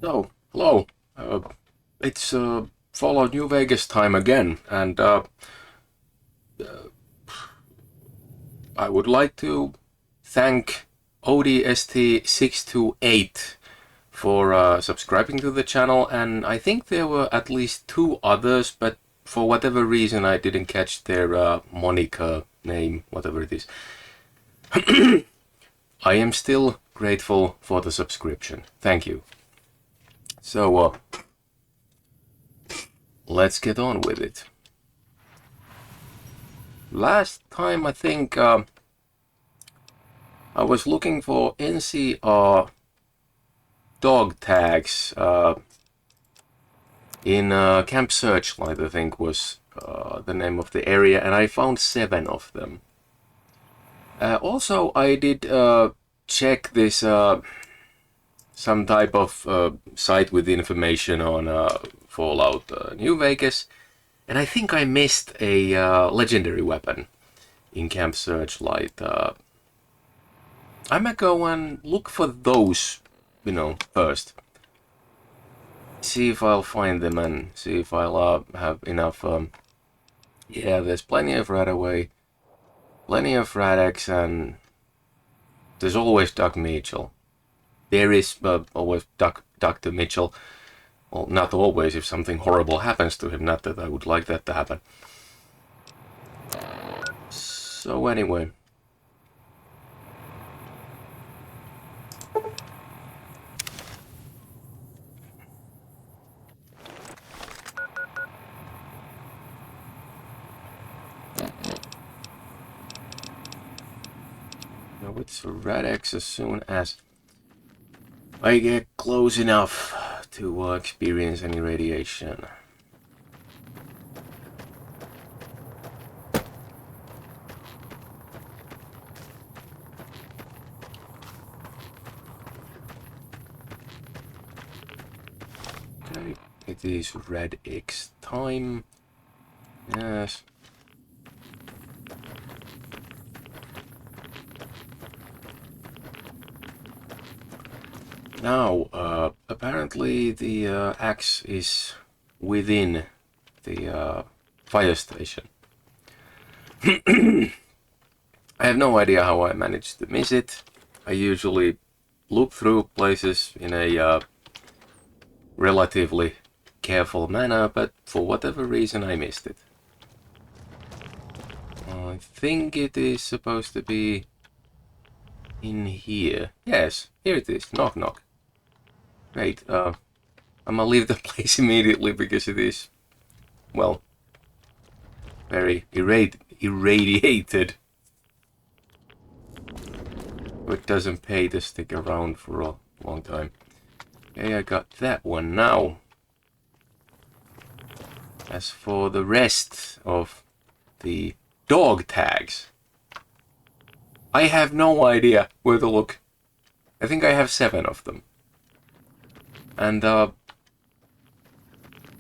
So, hello. It's Fallout New Vegas time again, and I would like to thank ODST628 for subscribing to the channel, and I think there were at least two others, but for whatever reason I didn't catch their moniker name, whatever it is. I am still grateful for the subscription. Thank you. So, let's get on with it. Last time I think I was looking for NCR dog tags in Camp Searchlight, I think was the name of the area, and I found 7 of them. Also, I did check this some type of site with information on Fallout New Vegas, and I think I missed a legendary weapon in Camp Searchlight. I might go and look for those, first. See if I'll find them and see if I'll have enough. Yeah, there's plenty of Radaway, plenty of Radex, and there's always Doc Mitchell. There is always Dr. Mitchell. Well, not always, if something horrible happens to him. Not that I would like that to happen. So anyway. Now it's Radex as soon as I get close enough to experience any radiation. Okay, it is Red X time. Yes. Now, apparently the axe is within the fire station. I have no idea how I managed to miss it. I usually look through places in a relatively careful manner, but for whatever reason I missed it. I think it is supposed to be in here. Yes, here it is. Knock knock. Great, I'm gonna leave the place immediately because it is, well, very irradiated. It doesn't pay to stick around for a long time. Okay, I got that one now. As for the rest of the dog tags, I have no idea where to look. I think I have 7 of them. And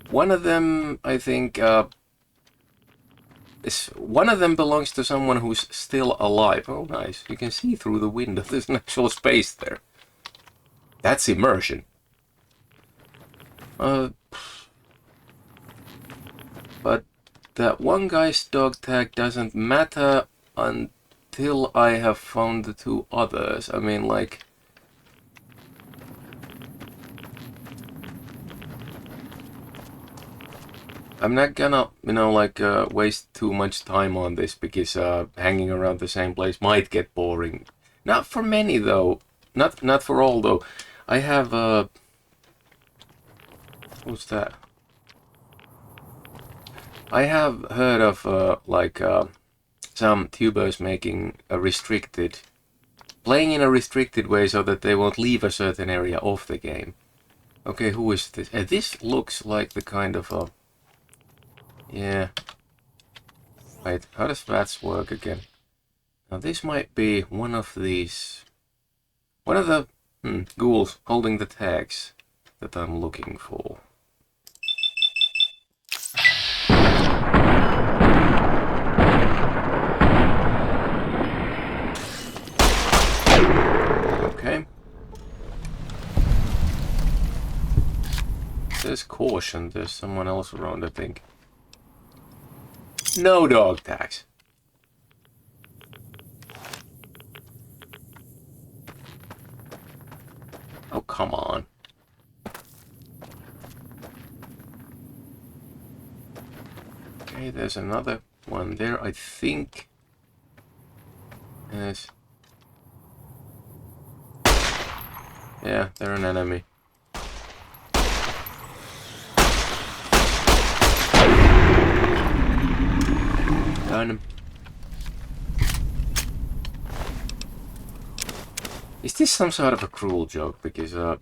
one of them, I think, one of them belongs to someone who's still alive. Oh, nice. You can see through the window. There's an actual space there. That's immersion. But that one guy's dog tag doesn't matter until I have found the 2 others. I mean, like, I'm not gonna, waste too much time on this because hanging around the same place might get boring. Not for many though. Not for all though. I have what's that? I have heard of some tubers making a playing in a restricted way so that they won't leave a certain area of the game. Okay, who is this? This looks like the kind of yeah. Wait, how does that work again? Now this might be one of these. One of the ghouls holding the tags that I'm looking for. Okay. says caution. There's someone else around, I think. No dog tags. Oh, come on. Okay, there's another one there, I think. Yes. Yeah, they're an enemy. Got him. Is this some sort of a cruel joke? Because, you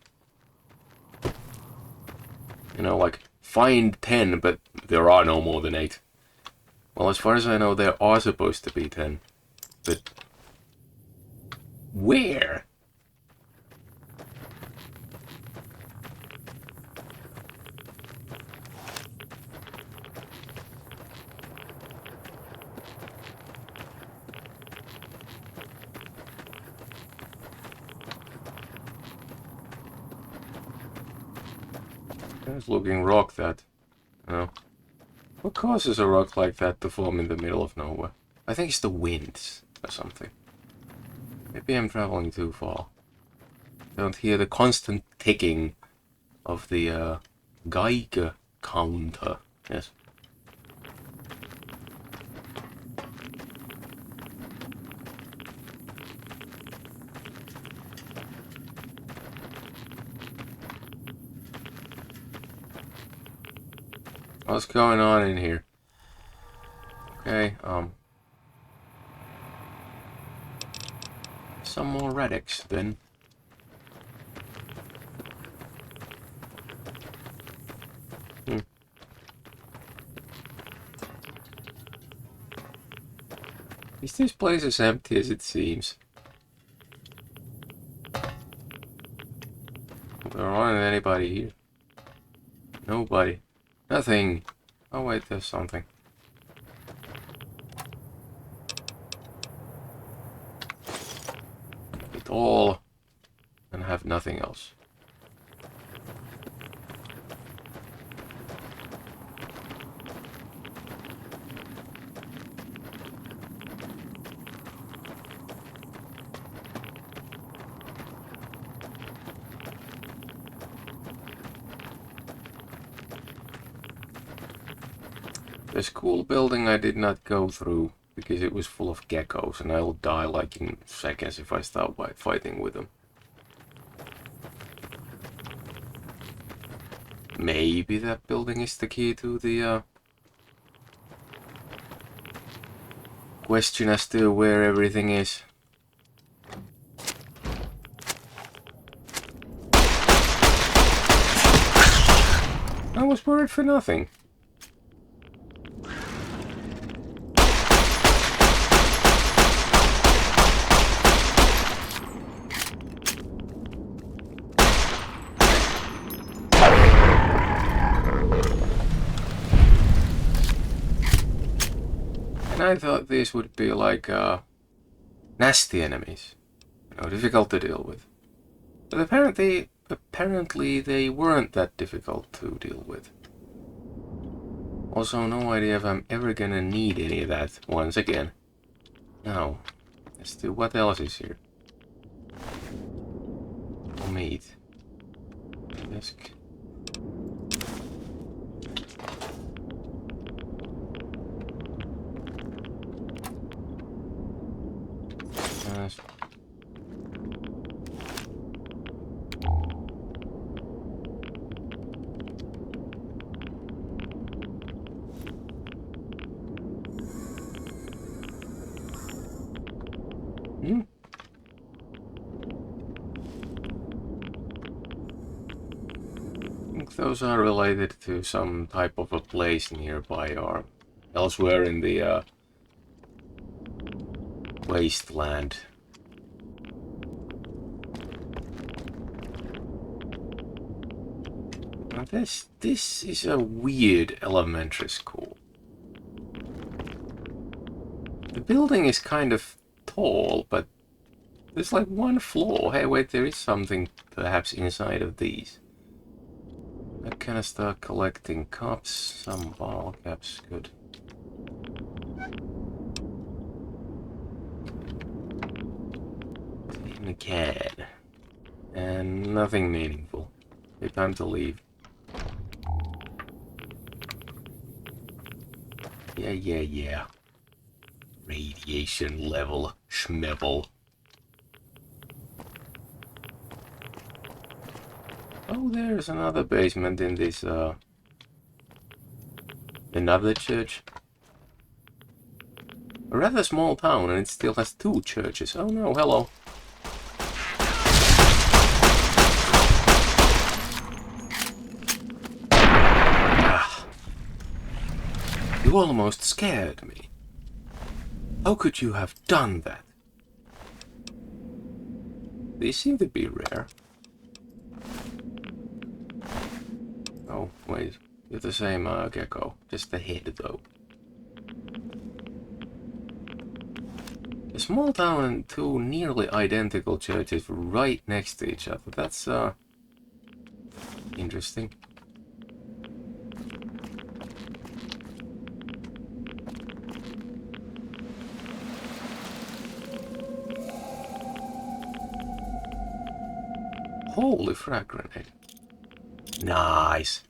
know, like, find 10, but there are no more than 8. Well, as far as I know, there are supposed to be 10. But... where? There's looking rock that... no. What causes a rock like that to form in the middle of nowhere? I think it's the winds or something. Maybe I'm traveling too far. Don't hear the constant ticking of the Geiger counter. Yes. What's going on in here? Okay, some more relics then. Is this place as empty as it seems? There aren't anybody here. Nobody. Nothing. Oh wait, there's something. It all and have nothing else. The school building I did not go through because it was full of geckos and I'll die like in seconds if I start by fighting with them. Maybe that building is the key to the question as to where everything is. I was worried for nothing. I thought these would be like nasty enemies, you know, difficult to deal with. But apparently they weren't that difficult to deal with. Also, no idea if I'm ever gonna need any of that once again. Now, let's do what else is here. Oh, meat. Desk. I think those are related to some type of a place nearby or elsewhere in the wasteland. Now this is a weird elementary school. The building is kind of tall, but there's like one floor. Hey, wait, there is something perhaps inside of these. I can start collecting cups, some bottle caps, good. In a can. And nothing meaningful. Okay, time to leave. Yeah. Radiation level schmevel. Oh, there's another basement in this, another church. A rather small town, and it still has 2 churches. Oh no, hello. Ah. You almost scared me. How could you have done that? They seem to be rare. Oh, wait. You're the same gecko. Just the head, though. A small town and 2 nearly identical churches right next to each other. That's, interesting. Holy frag grenade. Nice.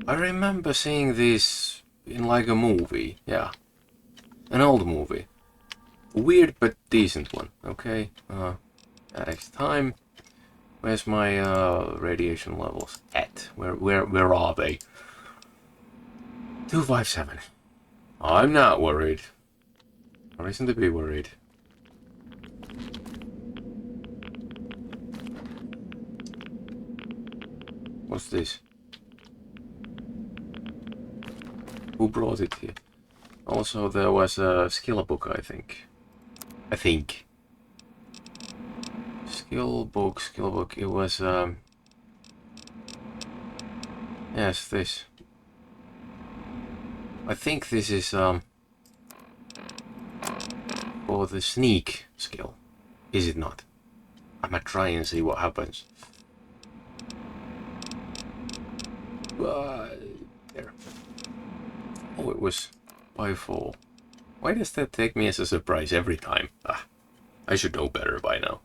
I remember seeing this in like a movie. Yeah. An old movie. Weird but decent one. Okay. That takes time. Where's my radiation levels at? Where are they? 257. I'm not worried. No reason to be worried. What's this? Who brought it here? Also, there was a skill book, I think. Skill book. It was, yes, this. I think this is, for the sneak skill. Is it not? I'm gonna try and see what happens. There. Oh, it was by 4. Why does that take me as a surprise every time? Ah, I should know better by now.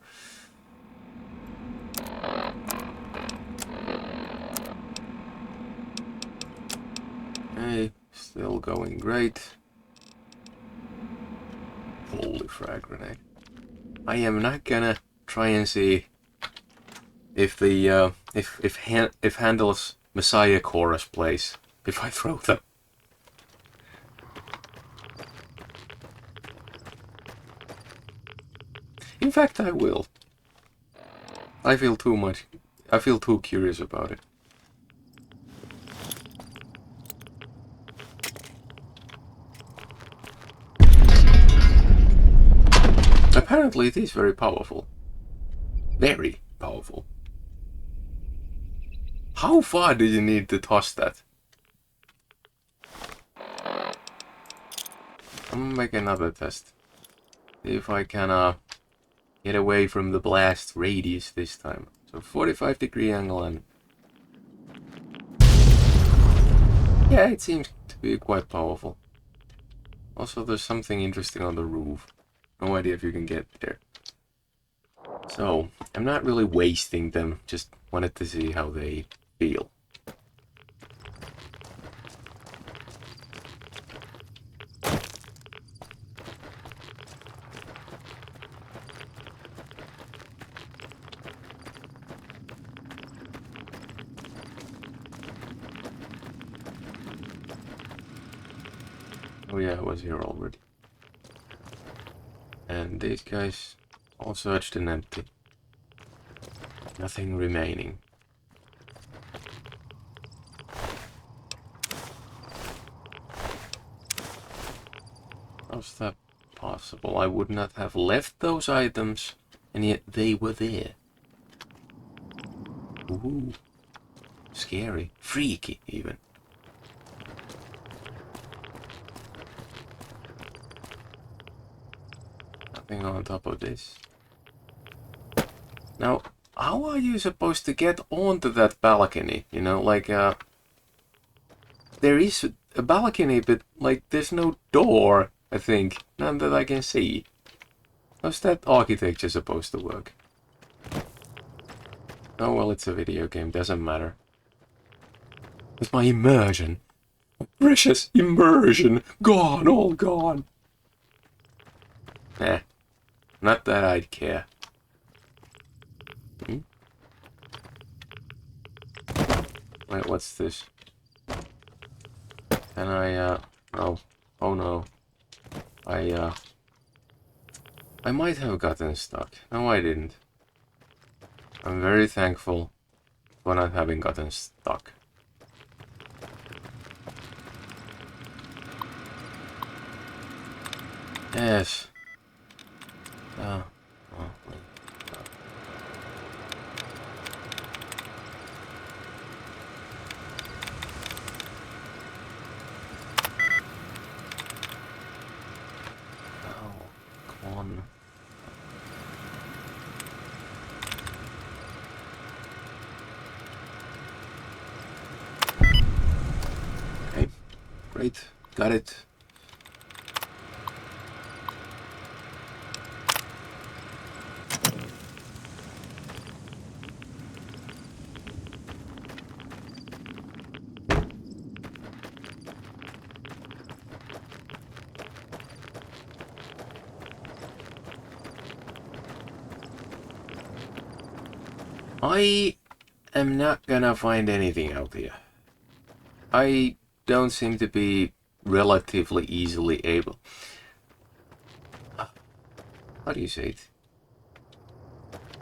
Hey, still going great. Holy frag grenade. I am not gonna try and see if the if Handel's Messiah chorus plays if I throw them. In fact, I will. I feel too curious about it. Apparently it is very powerful. Very powerful. How far did you need to toss that? I'm gonna make another test. See if I can get away from the blast radius this time. So 45-degree angle and... yeah, it seems to be quite powerful. Also, there's something interesting on the roof. No idea if you can get there. So, I'm not really wasting them, just wanted to see how they feel. Oh yeah, I was here already. And these guys all searched and empty. Nothing remaining. How's that possible? I would not have left those items, and yet they were there. Ooh. Scary. Freaky, even. Nothing on top of this. Now, how are you supposed to get onto that balcony? You know, like, there is a balcony, but, like, there's no door, I think. None that I can see. How's that architecture supposed to work? Oh, well, it's a video game, doesn't matter. It's my immersion. My precious immersion. Gone, all gone. Eh, not that I'd care. Hmm? Wait, what's this? Can I, oh. Oh no. I might have gotten stuck. No, I didn't. I'm very thankful for not having gotten stuck. Yes. Oh, wait. Oh, come on. Okay, great. Got it. I am not gonna find anything out here. I don't seem to be relatively easily able. How do you say it?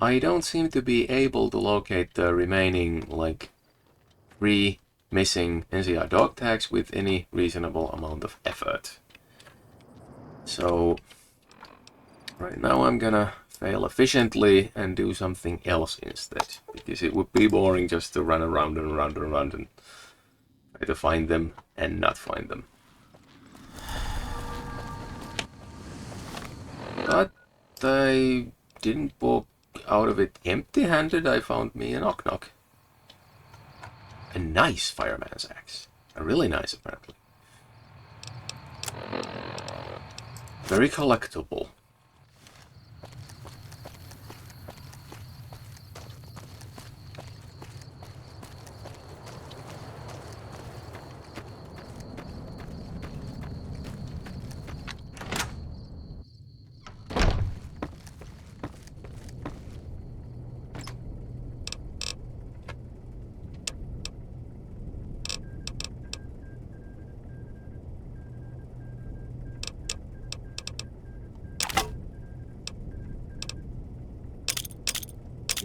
I don't seem to be able to locate the remaining, like, 3 missing NCR dog tags with any reasonable amount of effort. So, right now I'm gonna fail efficiently and do something else instead, because it would be boring just to run around and around and around and try to find them and not find them. But I didn't walk out of it empty-handed. I found me a knock-knock. A nice fireman's axe. A really nice, apparently. Very collectible.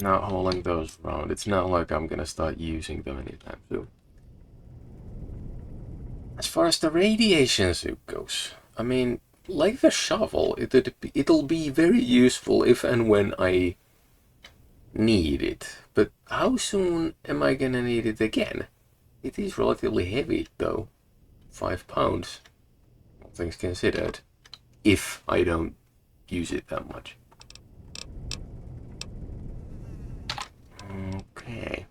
Not hauling those around. It's not like I'm gonna start using them anytime soon. As far as the radiation suit goes, I mean, like the shovel, it'll be very useful if and when I need it. But how soon am I gonna need it again? It is relatively heavy, though. 5 pounds. All things considered. If I don't use it that much. Okay.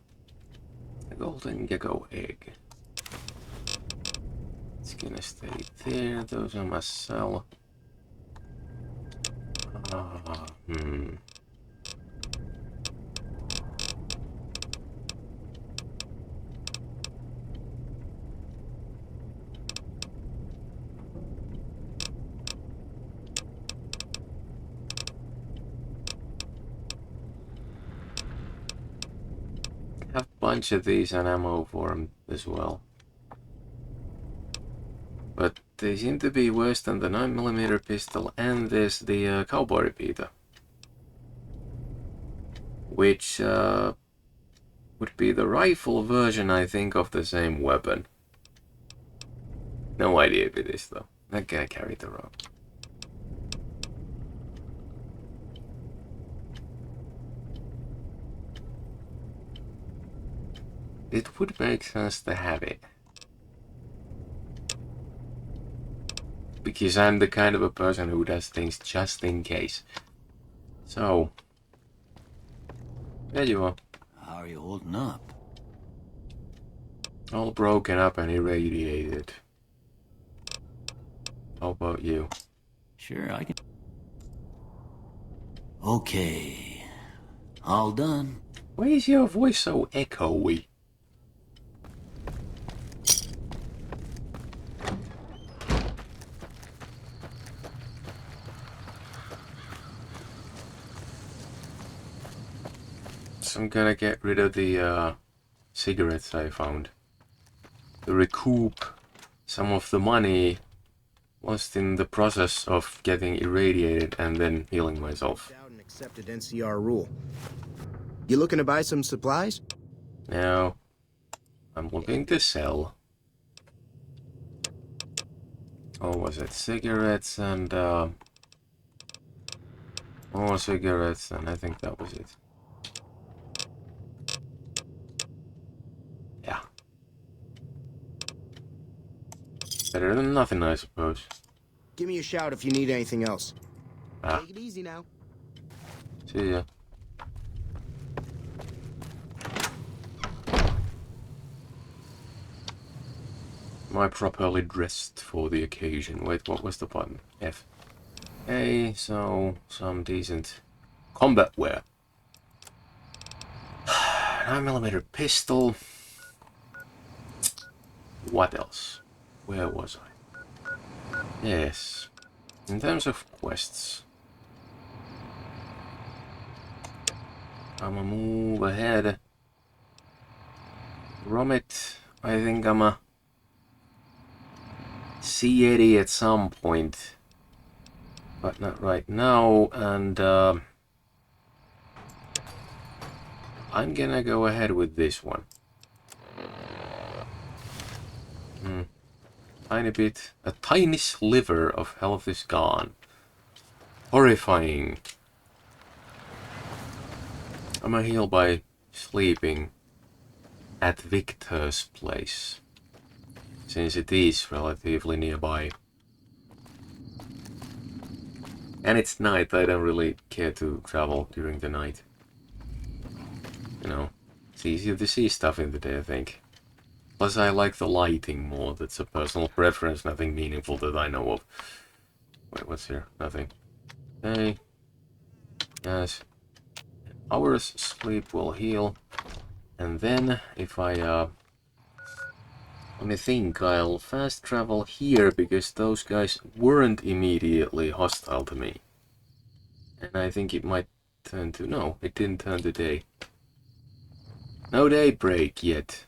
A golden gecko egg. It's gonna stay there. Those I must sell. Have a bunch of these and ammo for them as well. But they seem to be worse than the 9mm pistol, and there's the cowboy repeater. Which would be the rifle version, I think, of the same weapon. No idea if it is, though. That guy carried the rope. It would make sense to have it. Because I'm the kind of a person who does things just in case. So, There you are. How are you holding up? All broken up and irradiated. How about you? Sure, I can. Okay. All done. Why is your voice so echoey? So I'm gonna get rid of the cigarettes I found. To recoup some of the money lost in the process of getting irradiated and then healing myself. Out and accepted NCR rule. You looking to buy some supplies? Now, I'm looking to sell. Oh, was it cigarettes and more cigarettes, and I think that was it. Yeah. Better than nothing, I suppose. Give me a shout if you need anything else. Ah. Take it easy now. See ya. Am I properly dressed for the occasion? Wait, what was the button? F. Okay, so some decent combat wear. 9mm pistol. What else? Where was I? Yes. In terms of quests, I'ma move ahead. Romit, I think I'ma see Eddie at some point, but not right now, and I'm gonna go ahead with this one. Tiny bit, a tiny sliver of health is gone. Horrifying. I'ma heal by sleeping at Victor's place, since it is relatively nearby. And it's night, I don't really care to travel during the night. You know, it's easier to see stuff in the day, I think. Plus I like the lighting more, that's a personal preference, nothing meaningful that I know of. Wait, what's here? Nothing. Hey. Yes. An hour's sleep will heal. And then, if I, let me think, I'll fast travel here, because those guys weren't immediately hostile to me. And I think it might turn to... no, it didn't turn to day. No daybreak yet.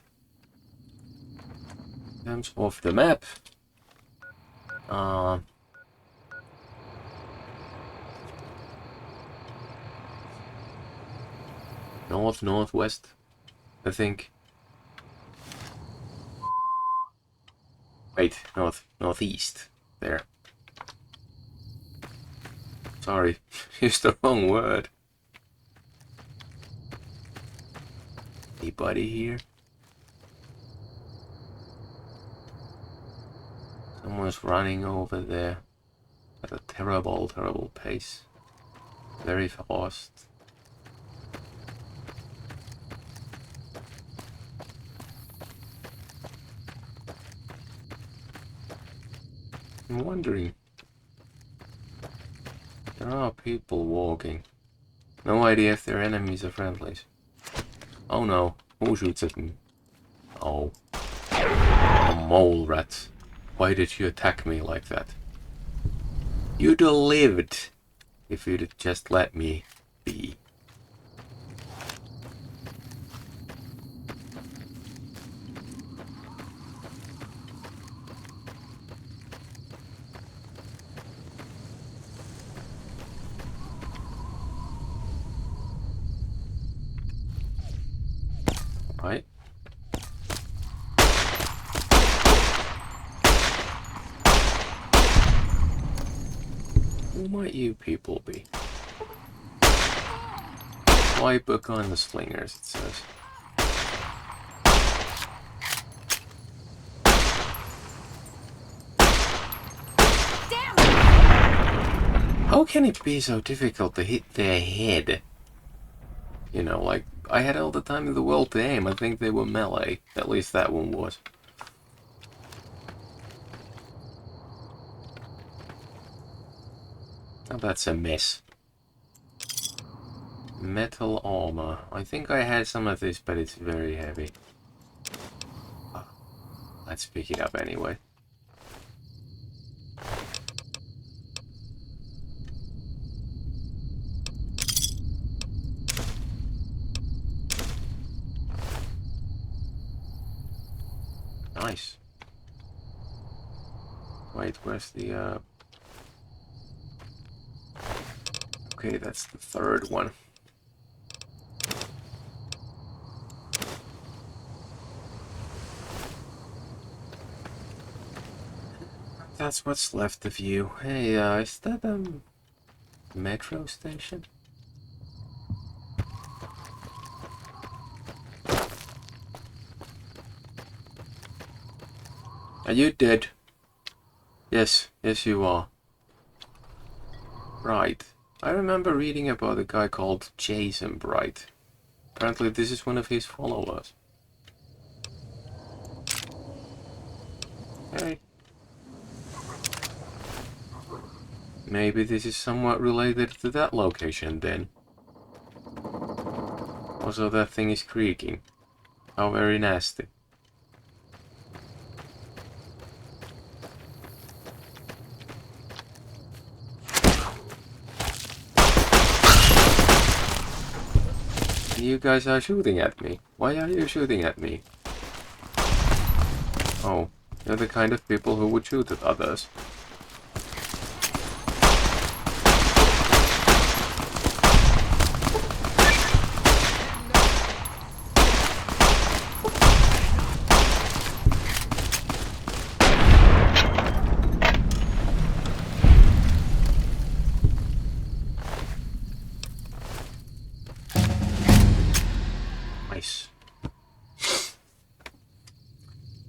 In terms of the map, northwest, I think. Wait, northeast. There. Sorry, used the wrong word. Anybody here? Someone's running over there at a terrible, terrible pace. Very fast. I'm wondering. There are people walking. No idea if they're enemies or friendlies. Oh no, who shoots at me? Oh. A mole rat. Why did you attack me like that? You'd have lived if you'd just let me be. Right. Who might you people be? Wiper gun slingers, it says. Damn! How can it be so difficult to hit their head? You know, like I had all the time in the world to aim. I think they were melee. At least that one was. Oh, that's a mess. Metal armor. I think I had some of this, but it's very heavy. Oh, let's pick it up anyway. Nice. Wait, where's the Okay, that's the third one. That's what's left of you. Hey, is that a metro station? Are you dead? Yes, yes you are. Right. I remember reading about a guy called Jason Bright. Apparently this is one of his followers. Okay. Maybe this is somewhat related to that location then. Also, that thing is creaking. How very nasty. You guys are shooting at me. Why are you shooting at me? Oh, you're the kind of people who would shoot at others. Nice.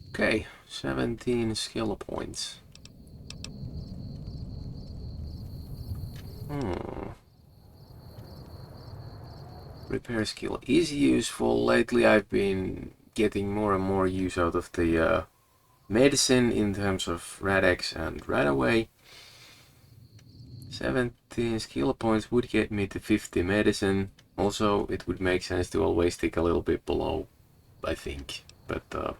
Okay, 17 skill points. Repair skill is useful. Lately I've been getting more and more use out of the medicine in terms of Radex and Radaway. 17 skill points would get me to 50 medicine. Also, it would make sense to always stick a little bit below, I think. But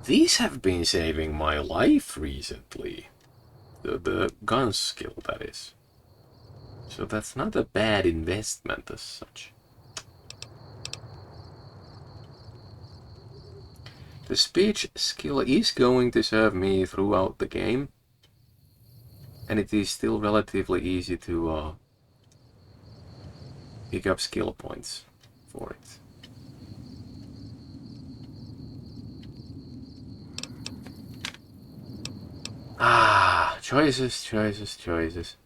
these have been saving my life recently. The gun skill, that is. So that's not a bad investment as such. The speech skill is going to serve me throughout the game. And it is still relatively easy to pick up skill points for it. Ah, choices, choices, choices.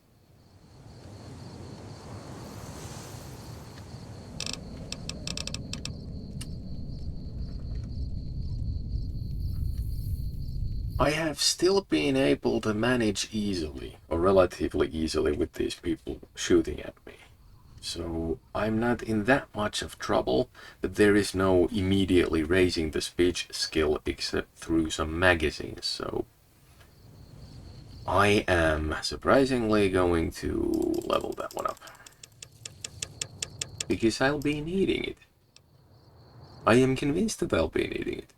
I have still been able to manage easily, or relatively easily, with these people shooting at me. So I'm not in that much of trouble, but there is no immediately raising the speech skill except through some magazines, so I am surprisingly going to level that one up. Because I'll be needing it. I am convinced that I'll be needing it.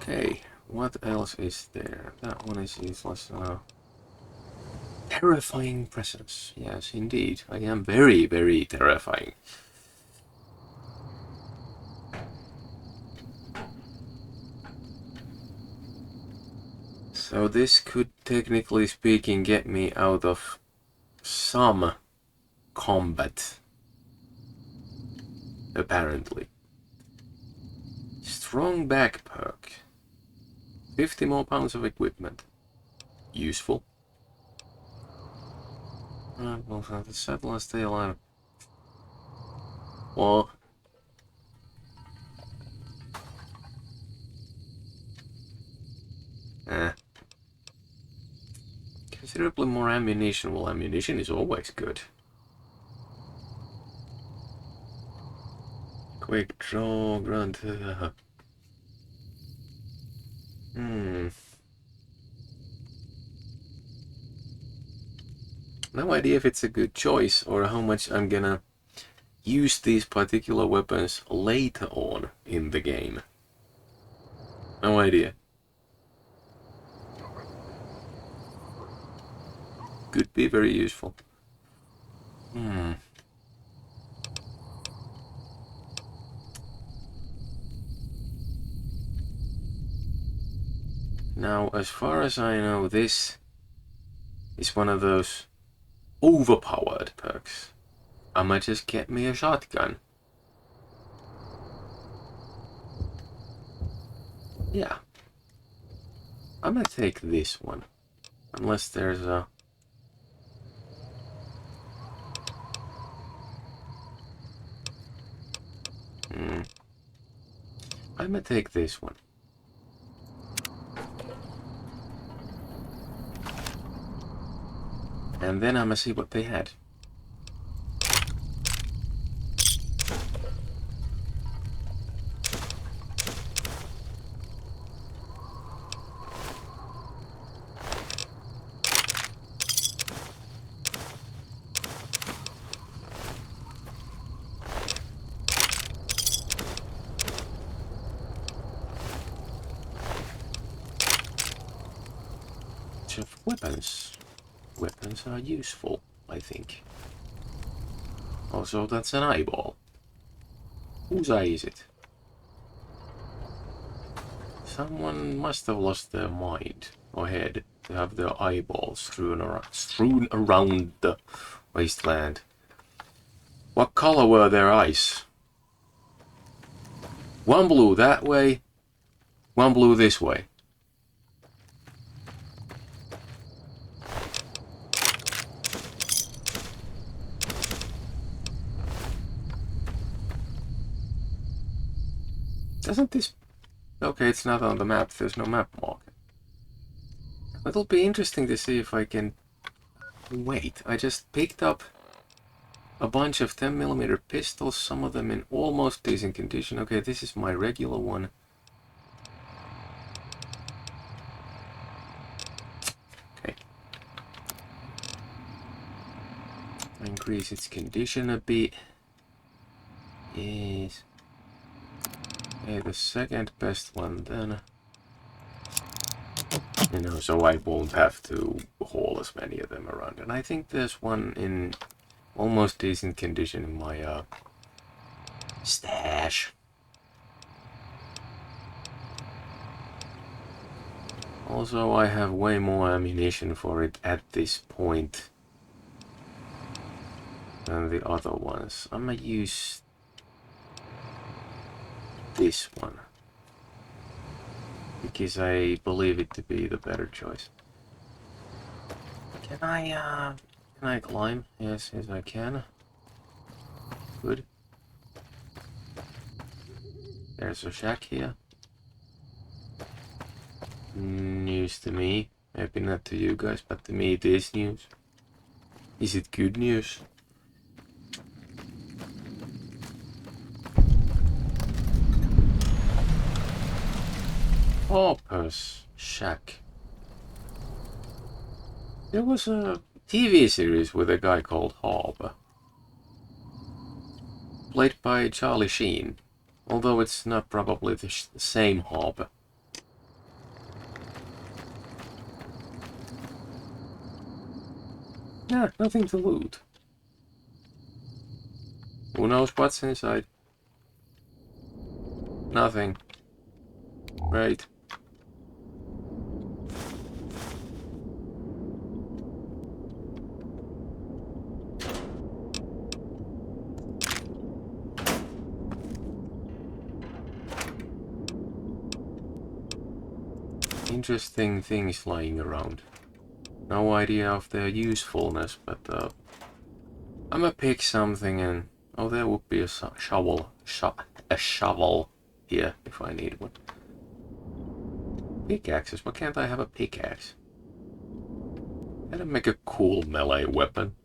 Okay, what else is there? That one is useless. Terrifying presence. Yes, indeed. I am very, very terrifying. So this could, technically speaking, get me out of some combat. Apparently. Strong back perk. 50 more pounds of equipment. Useful. We'll have to settle and stay alive. Well, because Considerably more ammunition. Well, ammunition is always good. Quick draw, grunt. No idea if it's a good choice or how much I'm gonna use these particular weapons later on in the game. No idea. Could be very useful. Now, as far as I know, this is one of those overpowered perks. I might just get me a shotgun. Yeah. I'm gonna take this one. Unless there's a... I'm gonna take this one. And then I'm gonna see what they had. Of weapons. Weapons are useful, I think. Also, that's an eyeball. Whose eye is it? Someone must have lost their mind or head to have their eyeballs strewn around the wasteland. What color were their eyes? One blue that way, one blue this way. Doesn't this... Okay, it's not on the map. There's no map marker. It'll be interesting to see if I can... Wait, I just picked up a bunch of 10mm pistols, some of them in almost decent condition. Okay, this is my regular one. Okay. Increase its condition a bit. Yes. Okay, the second best one then. You know, so I won't have to haul as many of them around. And I think there's one in almost decent condition in my stash. Also, I have way more ammunition for it at this point than the other ones. I'm gonna use this one because I believe it to be the better choice. Can I climb? Yes, yes I can. Good. There's a shack here. News to me. Maybe not to you guys, but to me it is news. Is it good news? Harper's Shack. There was a TV series with a guy called Harper. Played by Charlie Sheen. Although it's not probably the same Harper. Yeah, nothing to loot. Who knows what's inside? Nothing. Right. Interesting things lying around. No idea of their usefulness, but I'm gonna pick something and... Oh, there would be a shovel. A shovel here if I need one. Pickaxes? Why can't I have a pickaxe? That'd make a cool melee weapon.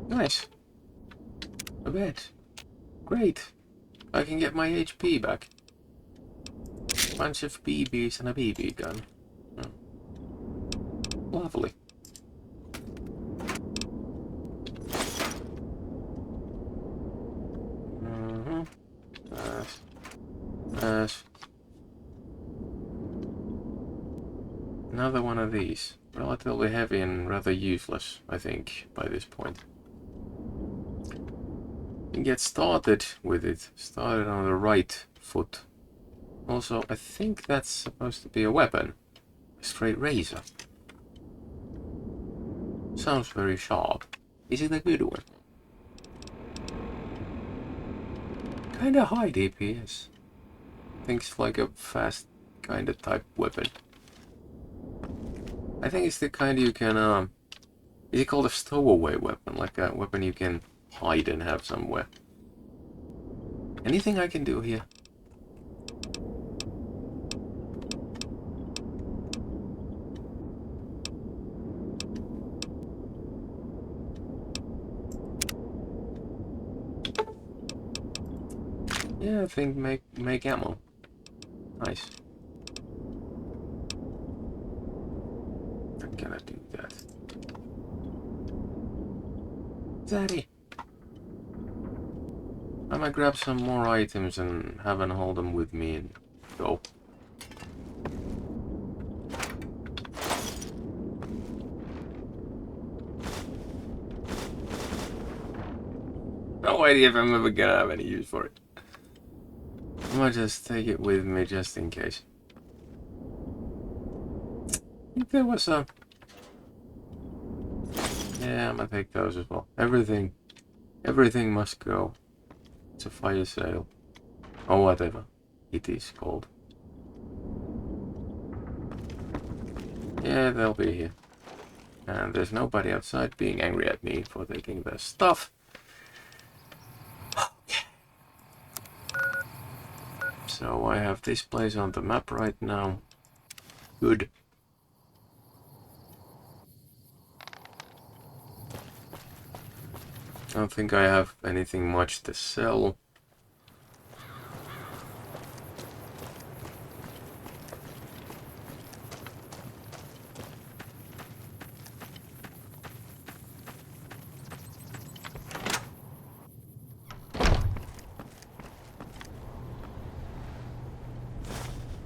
Nice. A bed. Great. I can get my HP back. Bunch of BBs and a BB gun. Lovely. Another one of these. Relatively heavy and rather useless, I think, by this point. And get started with it. Started on the right foot. Also, I think that's supposed to be a weapon. A straight razor. Sounds very sharp. Is it a good one? Kinda high DPS. Thinks like a fast kinda type weapon. I think it's the kind you can, is it called a stowaway weapon? Like a weapon you can hide and have somewhere. Anything I can do here? Yeah, I think make ammo. Nice. I'm gonna do that. Daddy! I might grab some more items and have them hold them with me and go. No idea if I'm ever gonna have any use for it. I might just take it with me just in case. I think there was a... Yeah, I'm gonna take those as well. Everything must go. It's a fire sale. Or whatever it is called. Yeah, they'll be here. And there's nobody outside being angry at me for taking their stuff. Okay. So I have this place on the map right now. Good. I don't think I have anything much to sell.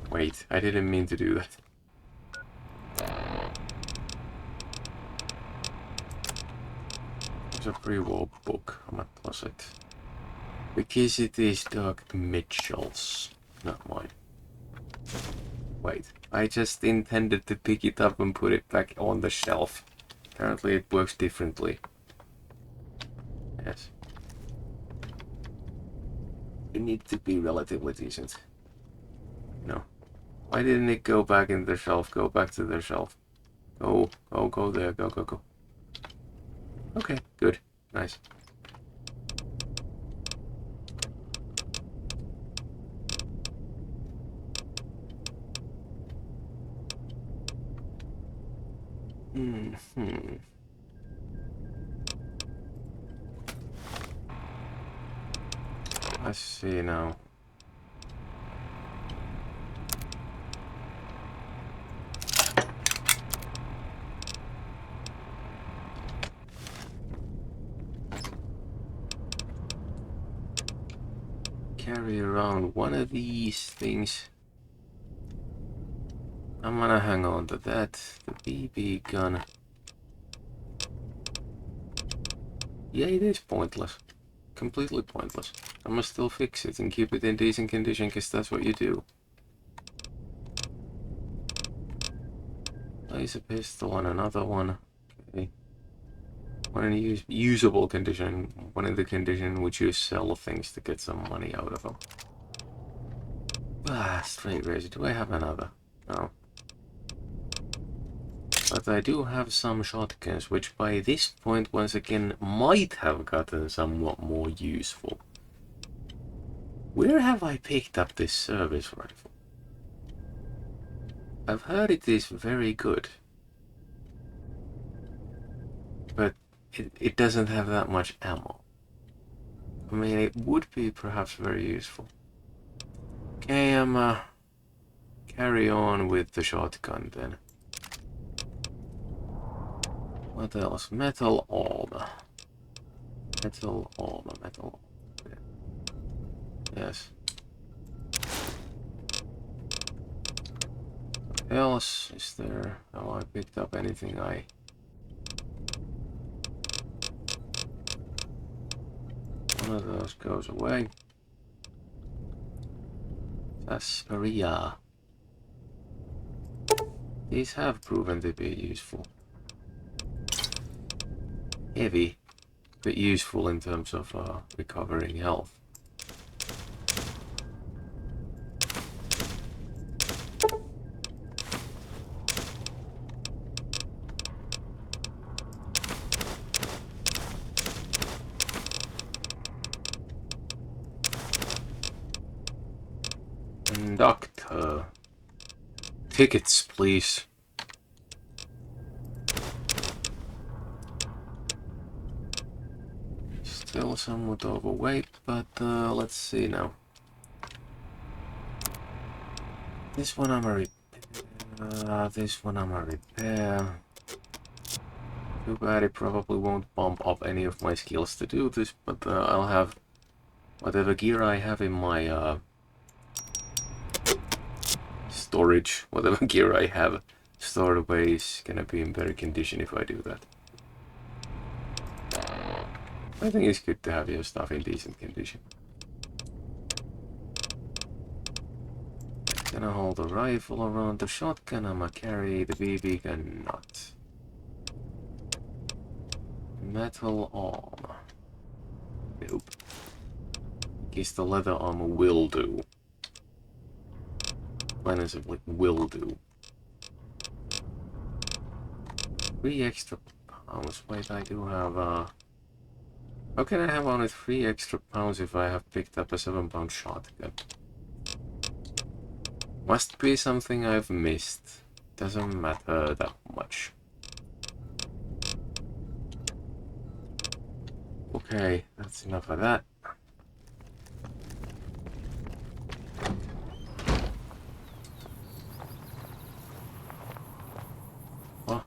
Wait, I didn't mean to do that. There's a pre-war book. How much was it? Because it is Doug Mitchell's, not mine. Wait, I just intended to pick it up and put it back on the shelf. Apparently it works differently. Yes. You need to be relatively decent. No. Why didn't it go back in the shelf? Go back to the shelf. Go there. Go. Okay, good. Nice. Let's see now. Carry around one of these things. I'm gonna hang on to that. The BB gun. Yeah, it is pointless. Completely pointless. I must still fix it and keep it in decent condition, because that's what you do. laser pistol and another one. Okay. One in usable condition, one in the condition in which you sell things to get some money out of them. Ah, straight razor. Do I have another? No. But I do have some shotguns, which by this point, once again, might have gotten somewhat more useful. Where have I picked up this service rifle? I've heard it is very good. But it doesn't have that much ammo. I mean, it would be perhaps very useful. Okay, carry on with the shotgun then. What else? Metal armor. Metal armor, metal armor. Yes. What else is there? Oh, I picked up anything I... One of those goes away. Sarsaparilla. These have proven to be useful. Heavy, but useful in terms of recovering health. Conductor. Tickets, please. Still somewhat overweight, but let's see now. This one I'm a repair. This one I'm a repair. Too bad it probably won't bump up any of my skills to do this, but I'll have whatever gear I have in my storage, whatever gear I have stored away is gonna be in better condition if I do that. I think it's good to have your stuff in decent condition. Gonna hold the rifle around the shotgun, I'ma carry the BB gun not. Metal armor. Nope. Guess the leather armor will do. Plain simply will do. 3 extra pounds. Wait, I do have how can I have only 3 extra pounds if I have picked up a 7-pound shotgun? Must be something I've missed. Doesn't matter that much. Okay, that's enough of that. What?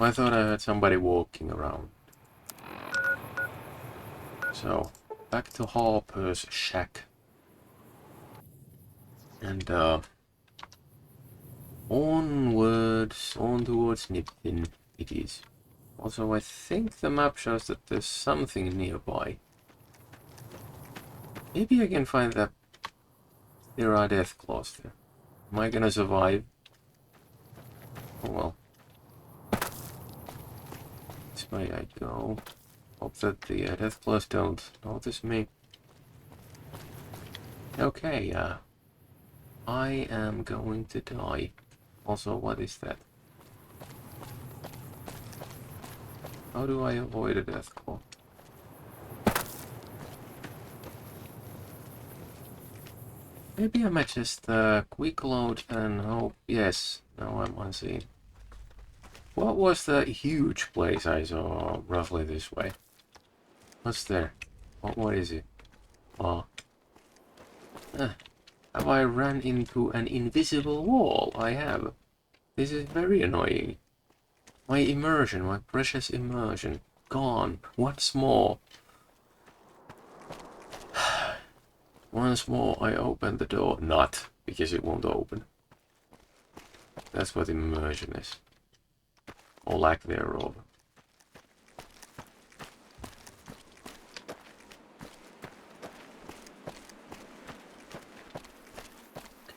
I thought I heard somebody walking around. So, back to Harper's shack. And onwards, on towards Nightkin it is. Also, I think the map shows that there's something nearby. Maybe I can find that there are death claws there. Am I gonna survive? Oh well. This way I go. Hope that the death claws don't notice me. Okay, I am going to die. Also, what is that? How do I avoid a death claw? Maybe I might just quick load and hope. Yes, now I'm unseen. What was the huge place I saw roughly this way? What's there? What is it? Oh. Have I ran into an invisible wall? I have. This is very annoying. My immersion, my precious immersion, gone once more. Once more I open the door. Not, because it won't open. That's what immersion is. Or lack thereof.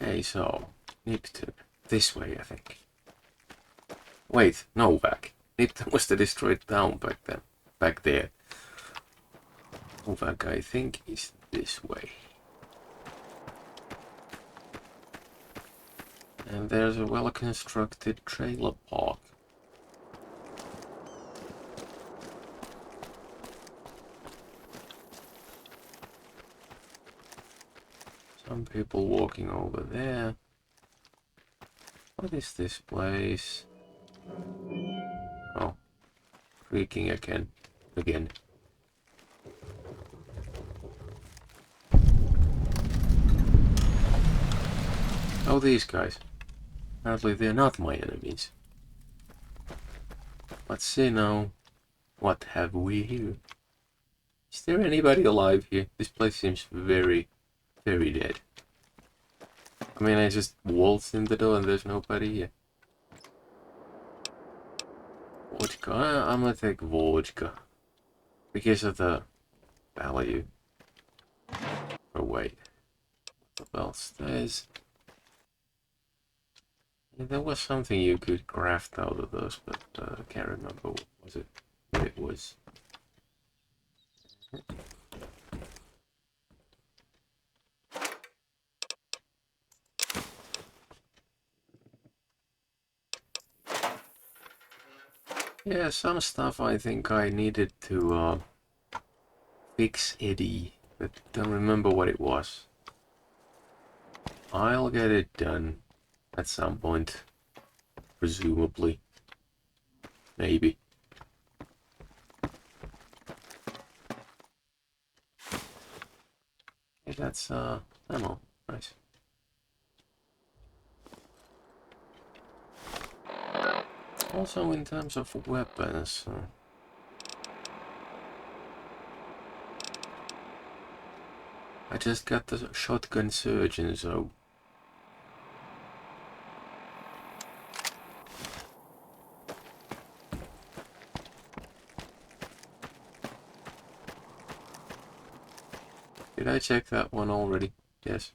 Okay, so Nightkin. This way, I think. Wait, Novac. It was the destroyed town back then. Back there. Novac, I think, is this way. And there's a well-constructed trailer park. Some people walking over there. What is this place? Oh, creaking again. Oh, these guys. Apparently they're not my enemies. Let's see now. What have we here? Is there anybody alive here? This place seems very, very dead. I mean, I just waltzed in the door and there's nobody here. Vodka. I'm gonna take vodka. Because of the value. Oh, wait. What else? There's... Yeah, there was something you could craft out of those, but I can't remember what was it. What it was. Yeah, some stuff I think I needed to fix Eddie, but don't remember what it was. I'll get it done at some point, presumably. Maybe. Hey, that's ammo. Nice. Also, in terms of weapons, I just got the shotgun surgeon, so did I check that one already? Yes.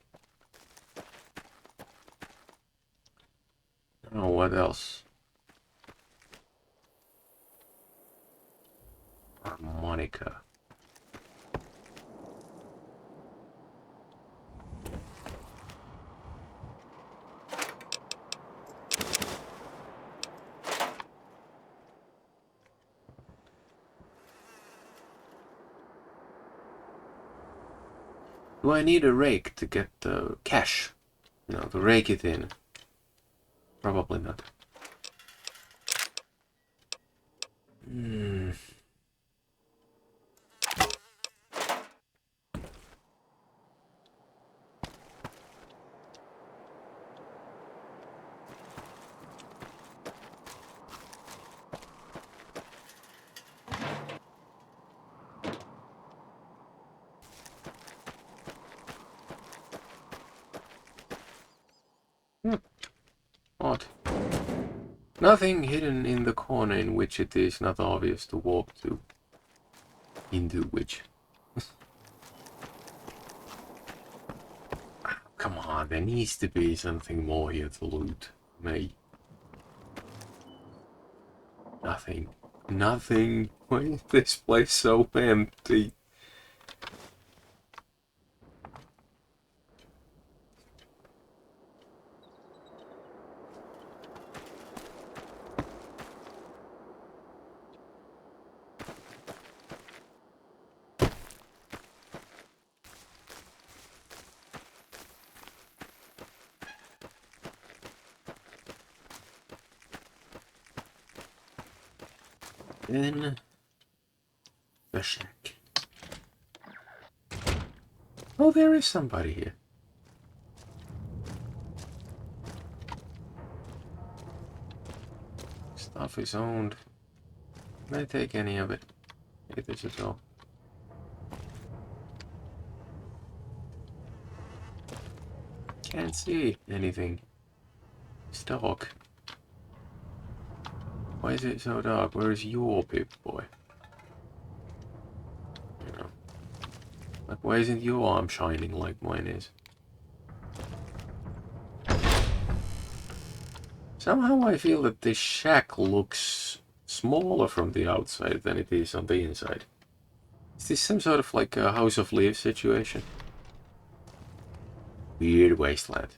Oh, what else? Harmonica. Do I need a rake to get the cash? No, to rake it in. Probably not. Hmm. Odd. Nothing hidden in the corner in which it is not obvious to walk to. Into which. Come on, there needs to be something more here to loot. Me. Nothing. Nothing. Why is this place so empty? Then the shack. Oh, there is somebody here. Stuff is owned. Can I take any of it? Take this as well. Can't see anything. It's dark. Why is it so dark? Where is your Pip-Boy? You know. Like, why isn't your arm shining like mine is? Somehow I feel that this shack looks smaller from the outside than it is on the inside. Is this some sort of like a House of Leaves situation? Weird wasteland.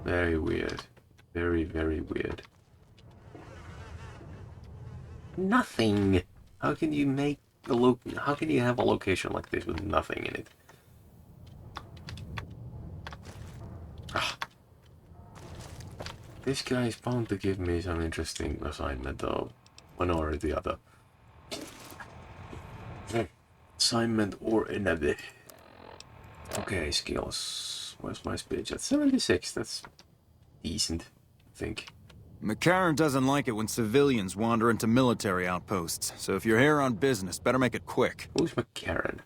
Very weird. Very, very weird. Nothing! How can you make a how can you have a location like this with nothing in it? Ah. This guy is bound to give me some interesting assignment though. One or the other. Assignment or another. Okay, skills. Where's my speech? At 76, that's decent, I think. McCarran doesn't like it when civilians wander into military outposts, so if you're here on business, better make it quick. Who's McCarran?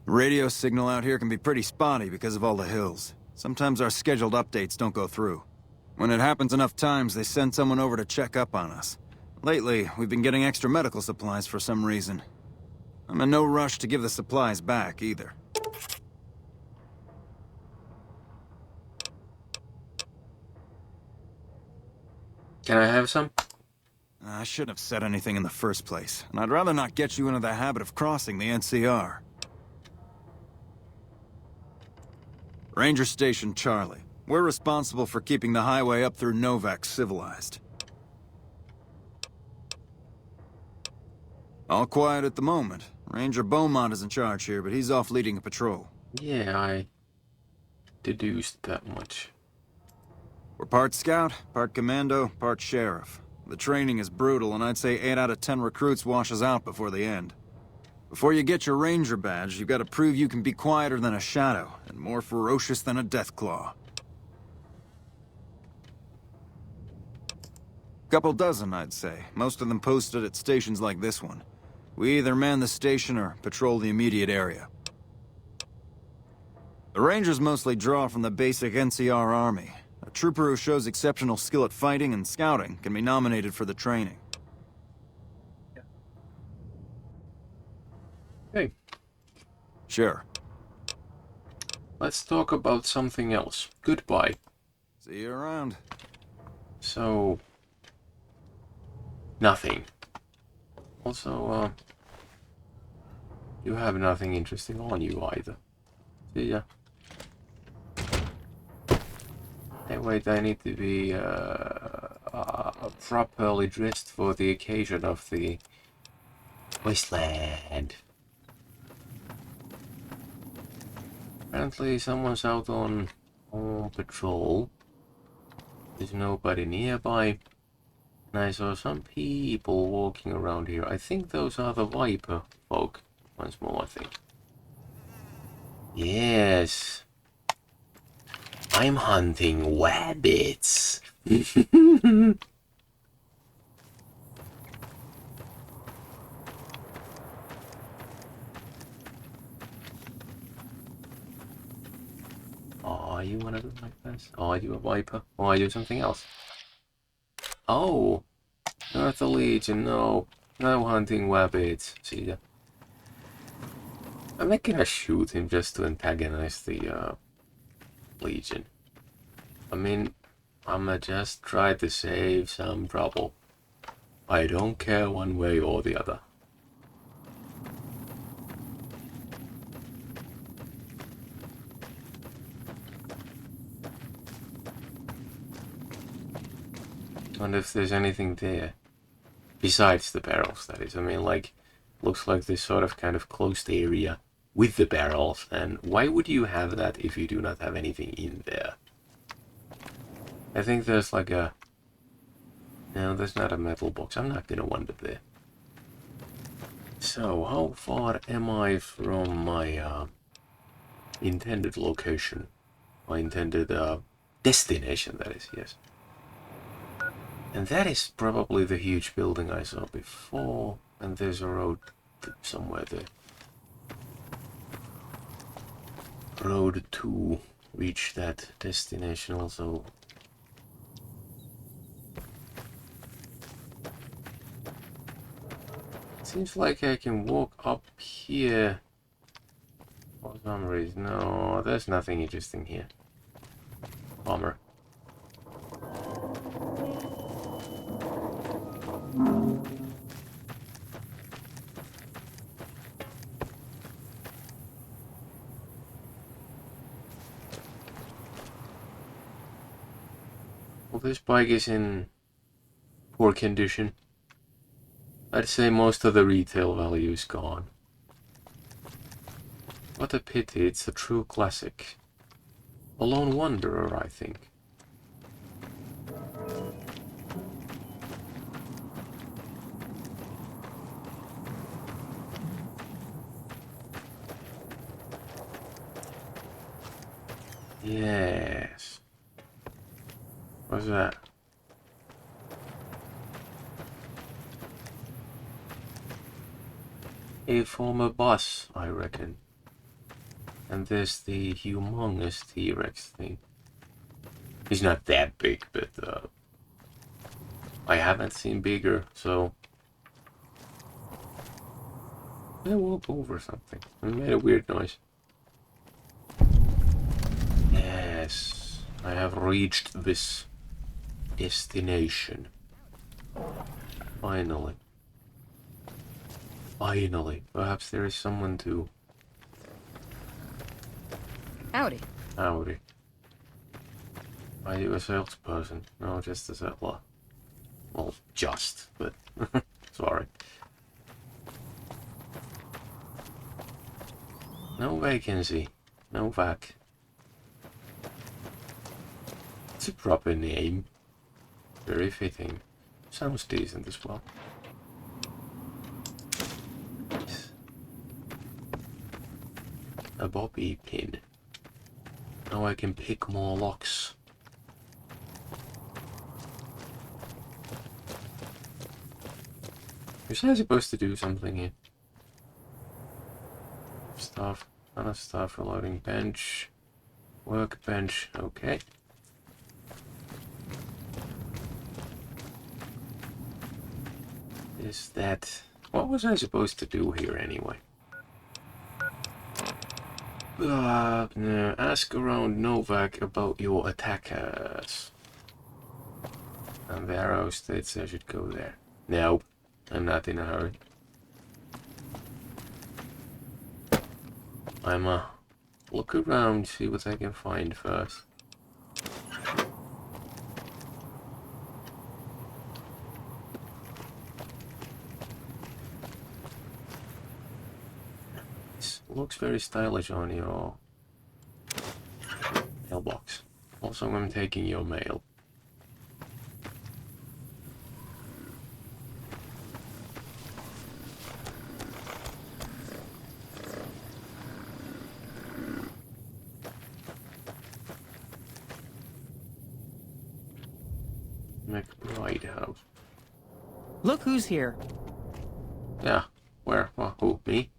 Radio signal out here can be pretty spotty because of all the hills. Sometimes our scheduled updates don't go through. When it happens enough times, they send someone over to check up on us. Lately, we've been getting extra medical supplies for some reason. I'm in no rush to give the supplies back, either. Can I have some? I shouldn't have said anything in the first place, and I'd rather not get you into the habit of crossing the NCR. Ranger Station Charlie. We're responsible for keeping the highway up through Novac civilized. All quiet at the moment. Ranger Beaumont is in charge here, but he's off leading a patrol. Yeah, I deduced that much. We're part scout, part commando, part sheriff. The training is brutal, and I'd say 8 out of 10 recruits washes out before the end. Before you get your ranger badge, you've got to prove you can be quieter than a shadow, and more ferocious than a deathclaw. Couple dozen, I'd say. Most of them posted at stations like this one. We either man the station or patrol the immediate area. The Rangers mostly draw from the basic NCR army. A trooper who shows exceptional skill at fighting and scouting can be nominated for the training. Hey, Sure. let's talk about something else. Goodbye. See you around. So, nothing. Also, you have nothing interesting on you either. See ya. Hey, wait, I need to be properly dressed for the occasion of the wasteland. Apparently someone's out on patrol. There's nobody nearby. And I saw some people walking around here. I think those are the Viper folk. Once more, I think. Yes. I'm hunting rabbits. Are you one of them like this? Are you a Viper? Or are you something else? Oh, not the Legion, no. No hunting rabbits. See ya. I'm not gonna shoot him just to antagonize the Legion. I mean, I'ma just try to save some trouble. I don't care one way or the other. Wonder if there's anything there. Besides the barrels, that is. I mean, like, looks like this sort of kind of closed area with the barrels. And why would you have that if you do not have anything in there? I think there's like a... No, there's not a metal box. I'm not gonna wander there. So, how far am I from my intended location? My intended destination, that is, yes. And that is probably the huge building I saw before. And there's a road somewhere there. Road to reach that destination also. Seems like I can walk up here For some reason, no, there's nothing interesting here. Bummer. Well, this bike is in poor condition. I'd say most of the retail value is gone. What a pity, it's a true classic. A lone wanderer, I think. Yes. What's that? A former boss, I reckon. And there's the humongous T-Rex thing. He's not that big, but I haven't seen bigger, so I walk over something. It made a weird noise. Yes, I have reached this destination. Finally. Finally. Perhaps there is someone to... Howdy. Howdy. Are you a salesperson? No, just a settler. Well, just, but... sorry. No vacancy. Novac. It's a proper name. Very fitting. Sounds decent as well. A bobby pin. Now I can pick more locks. Was I supposed to do something here? Stuff, kind of stuff, reloading bench, workbench, okay. Is that... what was I supposed to do here anyway? No, ask around Novac about your attackers. And the arrow states I should go there. No, I'm not in a hurry. I'm look around, see what I can find first. This looks very stylish on your mailbox. Also, I'm taking your mail. McBride house. Look who's here. Yeah, where? Well, who? Me?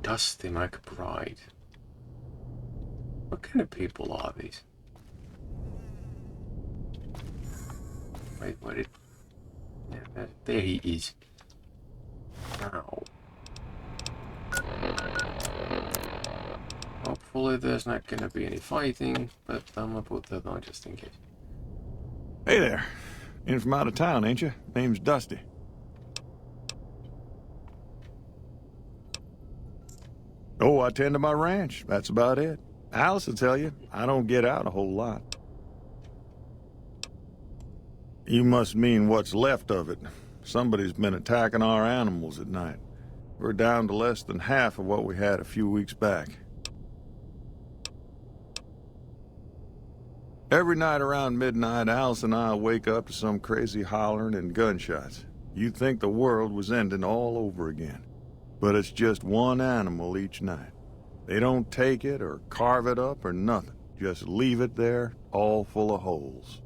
Dusty McBride. What kind of people are these? Wait, what did... yeah, there he is. Now. Hopefully there's not gonna be any fighting, but I'm gonna put that on just in case. Hey there. In from out of town, ain't you? Name's Dusty. Oh, I tend to my ranch. That's about it. Alice will tell you, I don't get out a whole lot. You must mean what's left of it. Somebody's been attacking our animals at night. We're down to less than half of what we had a few weeks back. Every night around midnight, Alice and I wake up to some crazy hollering and gunshots. You'd think the world was ending all over again. But it's just one animal each night. They don't take it or carve it up or nothing. Just leave it there, all full of holes.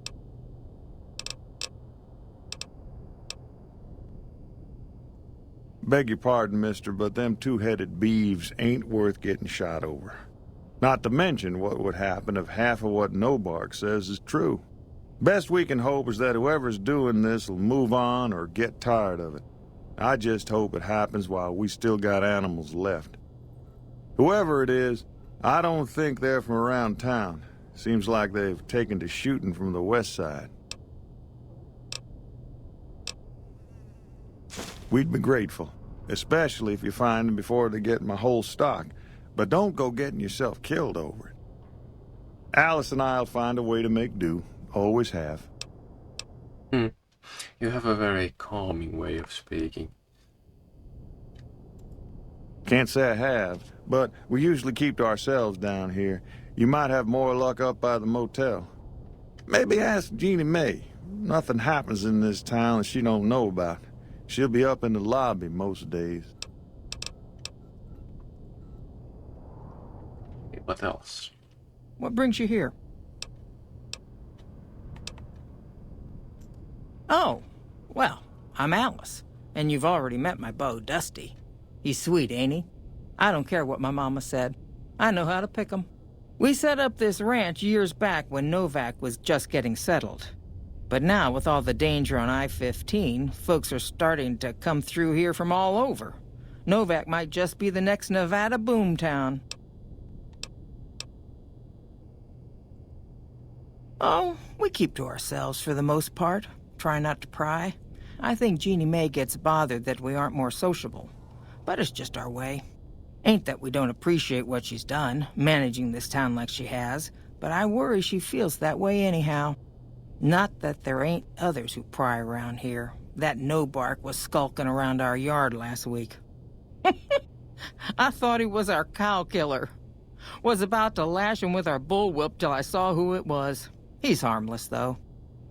Beg your pardon, mister, but them two-headed beeves ain't worth getting shot over. Not to mention what would happen if half of what Novac says is true. Best we can hope is that whoever's doing this will move on or get tired of it. I just hope it happens while we still got animals left. Whoever it is, I don't think they're from around town. Seems like they've taken to shooting from the west side. We'd be grateful, especially if you find them before they get my whole stock. But don't go getting yourself killed over it. Alice and I'll find a way to make do. Always have. You have a very calming way of speaking. Can't say I have, but we usually keep to ourselves down here. You might have more luck up by the motel. Maybe ask Jeannie Mae. Nothing happens in this town that she don't know about. She'll be up in the lobby most days. What else? What brings you here? Oh, well, I'm Alice, and you've already met my beau, Dusty. He's sweet, ain't he? I don't care what my mama said. I know how to pick 'em. We set up this ranch years back when Novac was just getting settled. But now, with all the danger on I-15, folks are starting to come through here from all over. Novac might just be the next Nevada boomtown. Oh, we keep to ourselves for the most part. Try not to pry. I think Jeannie Mae gets bothered that we aren't more sociable. But it's just our way. Ain't that we don't appreciate what she's done, managing this town like she has, but I worry she feels that way anyhow. Not that there ain't others who pry around here. That no-bark was skulking around our yard last week. I thought he was our cow killer. Was about to lash him with our bullwhip till I saw who it was. He's harmless, though.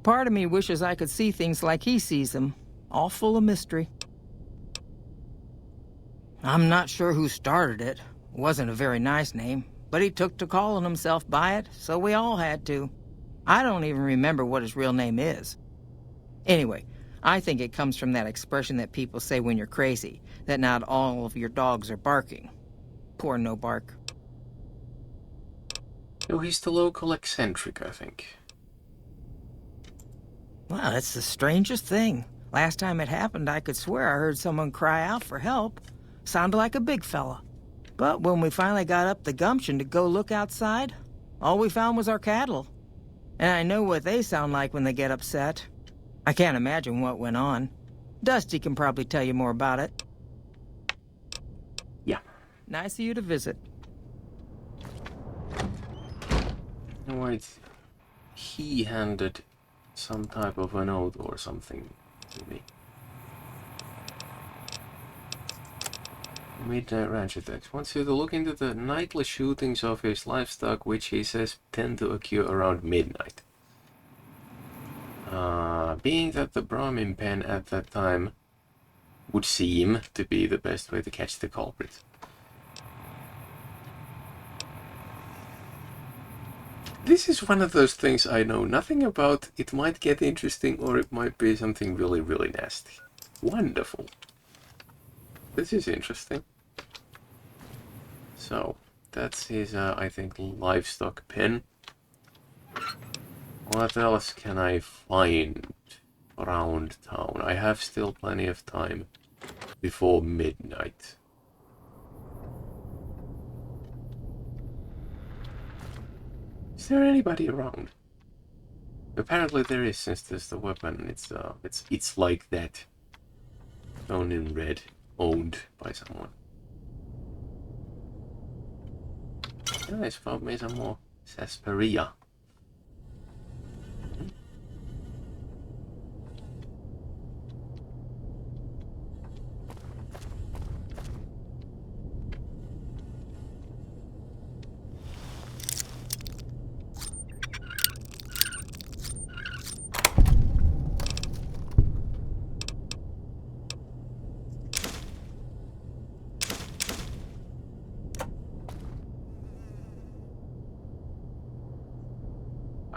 Part of me wishes I could see things like he sees them, all full of mystery. I'm not sure who started it. Wasn't a very nice name, but he took to calling himself by it, so we all had to. I don't even remember what his real name is. Anyway, I think it comes from that expression that people say when you're crazy, that not all of your dogs are barking. Poor no bark. No, he's the local eccentric, I think. Well, that's the strangest thing. Last time it happened, I could swear I heard someone cry out for help. Sounded like a big fella. But when we finally got up the gumption to go look outside, all we found was our cattle. And I know what they sound like when they get upset. I can't imagine what went on. Dusty can probably tell you more about it. Yeah. Nice of you to visit. Wait, he handed some type of a note or something to me. Midnight Ranch attacks. Wants you to look into the nightly shootings of his livestock, which he says tend to occur around midnight. Being that the Brahmin pen at that time would seem to be the best way to catch the culprit. This is one of those things I know nothing about. It might get interesting or it might be something really, really nasty. Wonderful. This is interesting. So, that's his, I think, livestock pen. What else can I find around town? I have still plenty of time before midnight. Is there anybody around? Apparently there is, since there's the weapon. It's like that. Shown in red, owned by someone. Nice, found me some more sarsaparilla.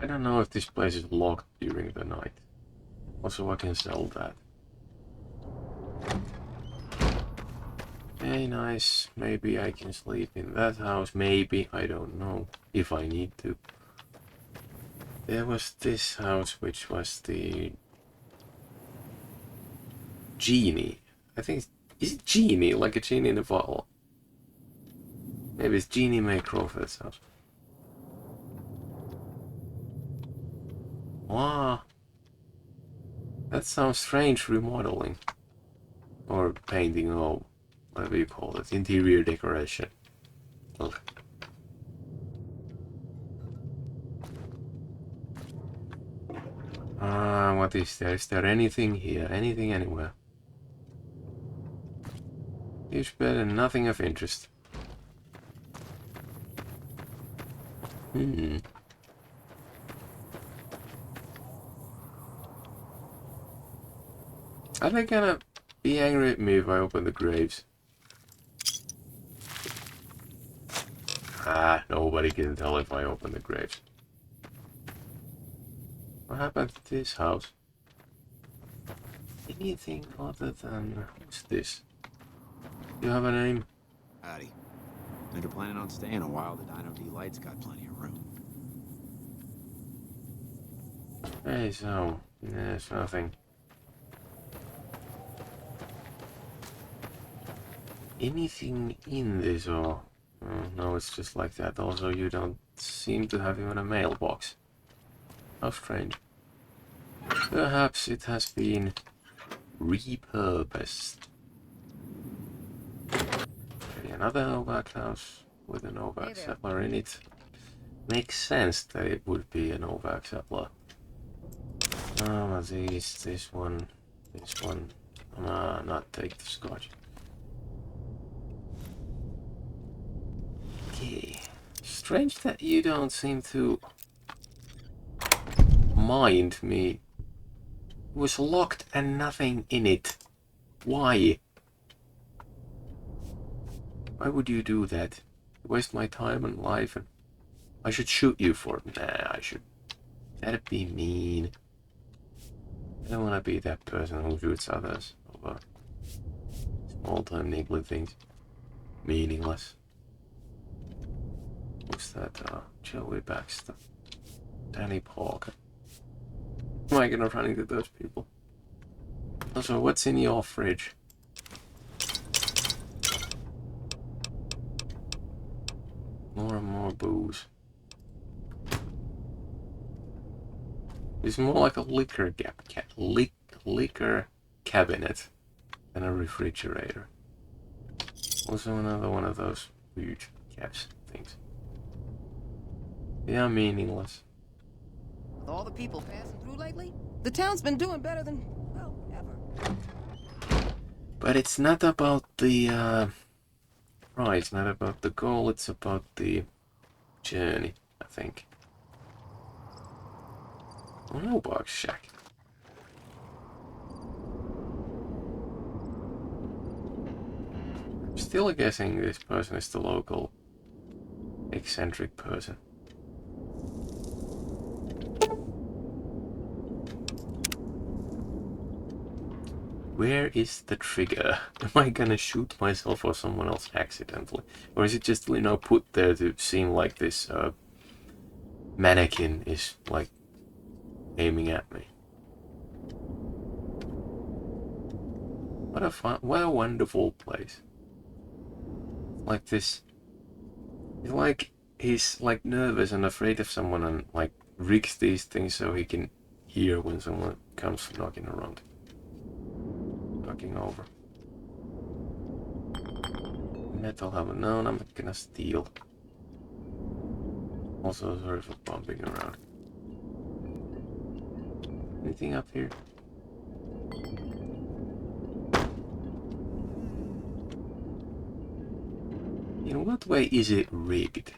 I don't know if this place is locked during the night. Also, I can sell that. Hey, nice. Maybe I can sleep in that house. Maybe. I don't know. If I need to. There was this house, which was the... Genie. I think it's... Is it Genie? Like a genie in a bottle? Maybe it's Genie May Crawford's house. Wow. That sounds strange remodeling. Or painting, or whatever you call it. Interior decoration. Ugh. What is there? Is there anything here? Anything anywhere? Huge bed and nothing of interest. Are they gonna be angry at me if I open the graves? Nobody can tell if I open the graves. What happened to this house? Anything other than... What's this? You have a name? Howdy. If you're planning on staying a while, the Dino D Light's got plenty of room. Hey, so... There's nothing. Anything in this or... Oh, no, it's just like that. Also, you don't seem to have even a mailbox. How strange. Perhaps it has been repurposed. Okay, another Novac house with a Novac settler in it. Makes sense that it would be a Novac settler. Oh, this one. Not take the scotch. Okay. Strange that you don't seem to mind me. It was locked and nothing in it. Why? Why would you do that? Waste my time and life, and I should shoot you for it. Nah, I should. That'd be mean. I don't want to be that person who shoots others over small-time niggly things. Meaningless. What's that? Joey Baxter. Danny Parker. Am I gonna run into those people? Also, what's in your fridge? More and more booze. It's more like a liquor liquor cabinet than a refrigerator. Also another one of those huge caps things. They are meaningless. With all the people passing through lately, the town's been doing better than, well, ever. But it's not about the prize, not about the goal, it's about the journey, I think. Oh no, box shack. I'm still guessing this person is the local eccentric person. Where is the trigger? Am I gonna shoot myself or someone else accidentally? Or is it just, you know, put there to seem like this mannequin is, like, aiming at me? What a wonderful place. Like this... It's like he's, like, nervous and afraid of someone and, like, rigs these things so he can hear when someone comes knocking around. Over. Metal helmet. No, I'm not gonna steal. Also, sorry for bumping around. Anything up here? In what way is it rigged?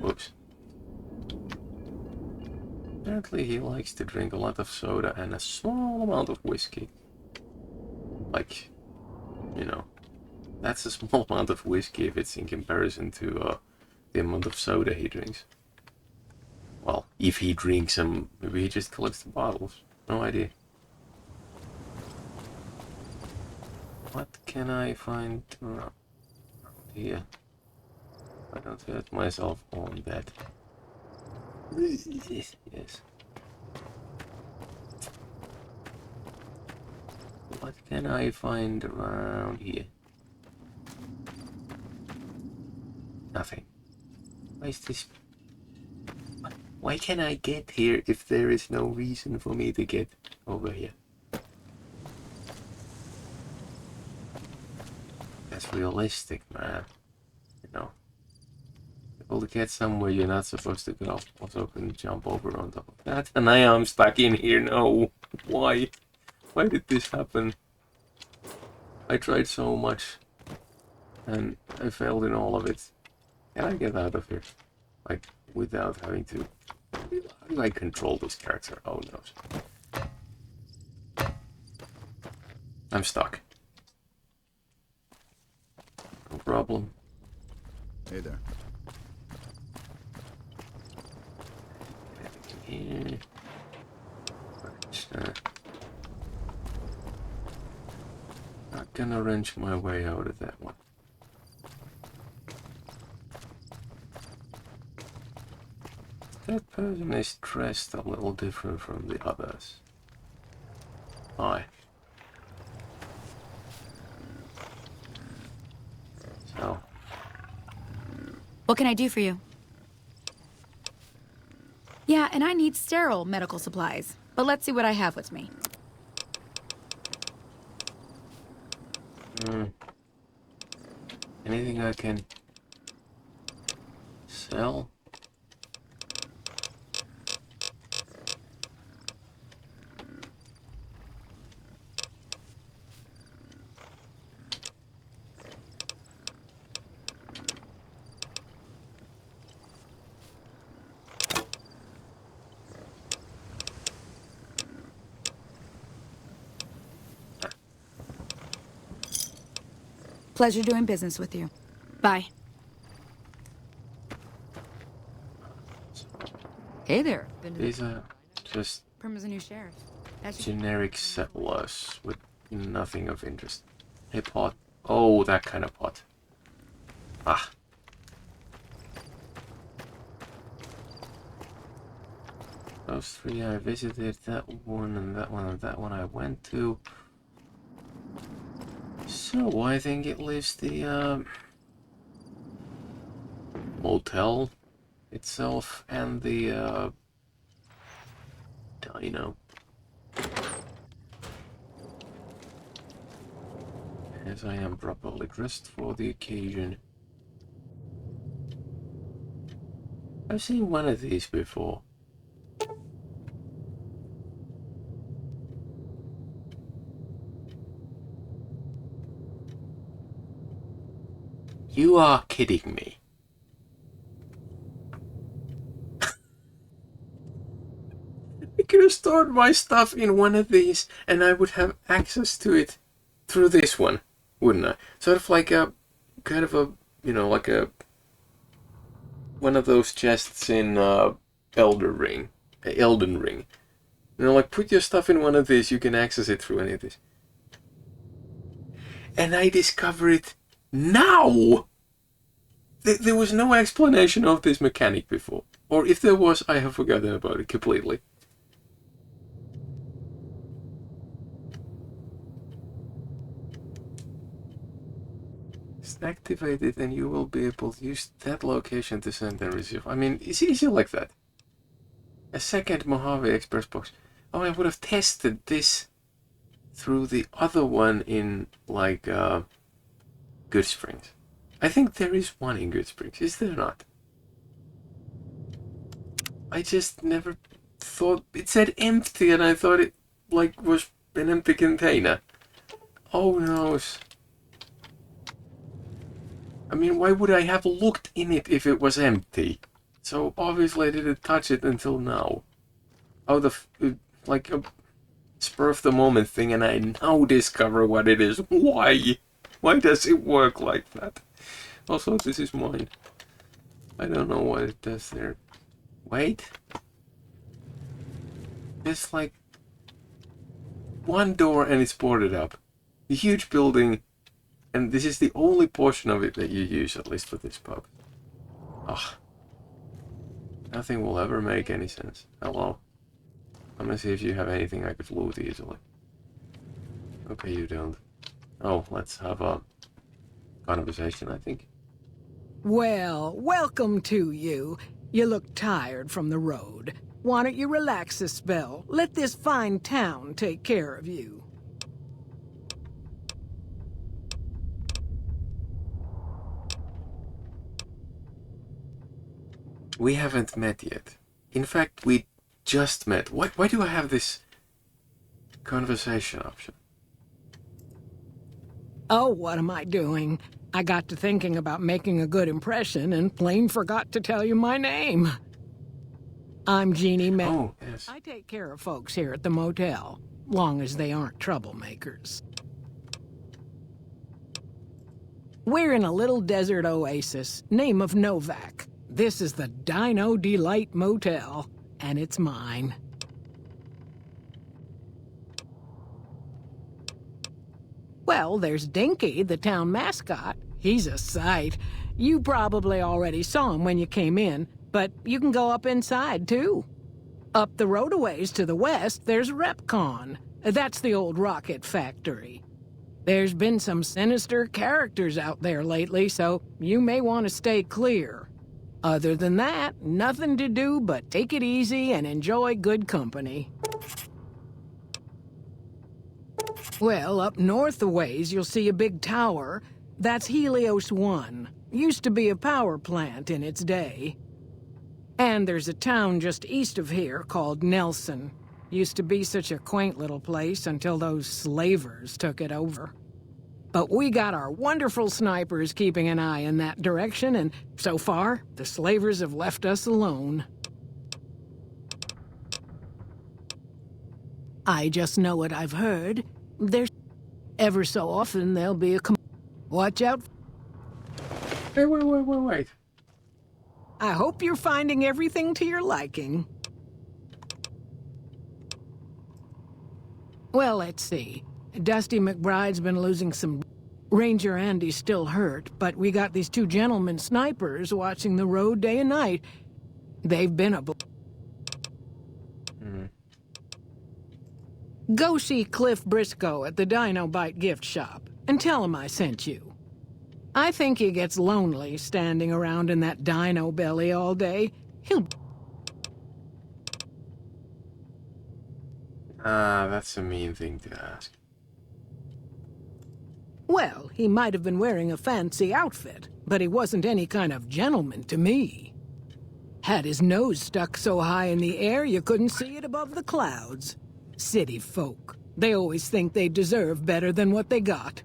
Whoops. Apparently he likes to drink a lot of soda and a small amount of whiskey. Like, you know, that's a small amount of whiskey if it's in comparison to the amount of soda he drinks. Well, if he drinks them, maybe he just collects the bottles. No idea. can I find around here? I don't hurt myself on that. Yes. What can I find around here? Nothing. Why is this? Why can I get here if there is no reason for me to get over here? That's realistic, man. You know. Able to get somewhere you're not supposed to go. Also can jump over on top of that. And I am stuck in here. No. Why? Why did this happen? I tried so much. And I failed in all of it. Can I get out of here? Like, without having to... How do I control this character? Oh no. I'm stuck. No problem. Hey there. Here. Not gonna wrench my way out of that one. That person is dressed a little different from the others. Hi. So. What can I do for you? Yeah, and I need sterile medical supplies. But let's see what I have with me. Anything I can sell? Pleasure doing business with you. Bye. Hey there. These are just Prim is a new sheriff. generic settlers with nothing of interest. Hey, pot. Oh, that kind of pot. Ah. Those three I visited, that one and that one and that one I went to. So I think it leaves the motel itself and the dino. As I am properly dressed for the occasion. I've seen one of these before. You are kidding me. I could have stored my stuff in one of these and I would have access to it through this one, wouldn't I? Sort of like a, kind of a, you know, like a, one of those chests in Elden Ring. You know, like put your stuff in one of these, you can access it through any of this. And I discover it now! There was no explanation of this mechanic before. Or if there was, I have forgotten about it completely. It's activated and you will be able to use that location to send and receive. I mean, it's easy like that. A second Mojave Express box. Oh, I would have tested this through the other one in, like, Good Springs. I think there is one in Good Springs, is there not? I just never thought... It said empty and I thought it, like, was an empty container. Oh no. I mean, why would I have looked in it if it was empty? So obviously I didn't touch it until now. Out of, like, a spur of the moment thing, and I now discover what it is. Why? Why does it work like that? Also, this is mine. I don't know what it does there. Wait. It's like one door and it's boarded up. The huge building And this is the only portion of it that you use, at least for this pub. Ugh. Nothing will ever make any sense. Hello. I'm gonna see if you have anything I could loot easily. Okay, you don't. Oh, let's have a conversation, I think. Well, welcome to you. You look tired from the road. Why don't you relax a spell? Let this fine town take care of you. We haven't met yet. In fact, we just met. Why do I have this conversation option? Oh, what am I doing? I got to thinking about making a good impression and plain forgot to tell you my name. I'm Jeannie May. Oh, yes. I take care of folks here at the motel, long as they aren't troublemakers. We're in a little desert oasis, name of Novac. This is the Dino Delight Motel, and it's mine. Well, there's Dinky, the town mascot. He's a sight. You probably already saw him when you came in, but you can go up inside, too. Up the road a ways to the west, there's Repcon. That's the old rocket factory. There's been some sinister characters out there lately, so you may want to stay clear. Other than that, nothing to do but take it easy and enjoy good company. Well, up north a ways, you'll see a big tower. That's Helios 1. Used to be a power plant in its day. And there's a town just east of here called Nelson. Used to be such a quaint little place until those slavers took it over. But we got our wonderful snipers keeping an eye in that direction, and so far, the slavers have left us alone. I just know what I've heard. There's ever so often there'll be a watch out. Wait. I hope you're finding everything to your liking. Well, let's see. Dusty McBride's been losing some... Ranger Andy's still hurt, but we got these two gentlemen snipers watching the road day and night. They've been a... Go see Cliff Briscoe at the Dino Bite gift shop, and tell him I sent you. I think he gets lonely standing around in that dino belly all day. He'll... That's a mean thing to ask. Well, he might have been wearing a fancy outfit, but he wasn't any kind of gentleman to me. Had his nose stuck so high in the air you couldn't see it above the clouds. City folk. They always think they deserve better than what they got.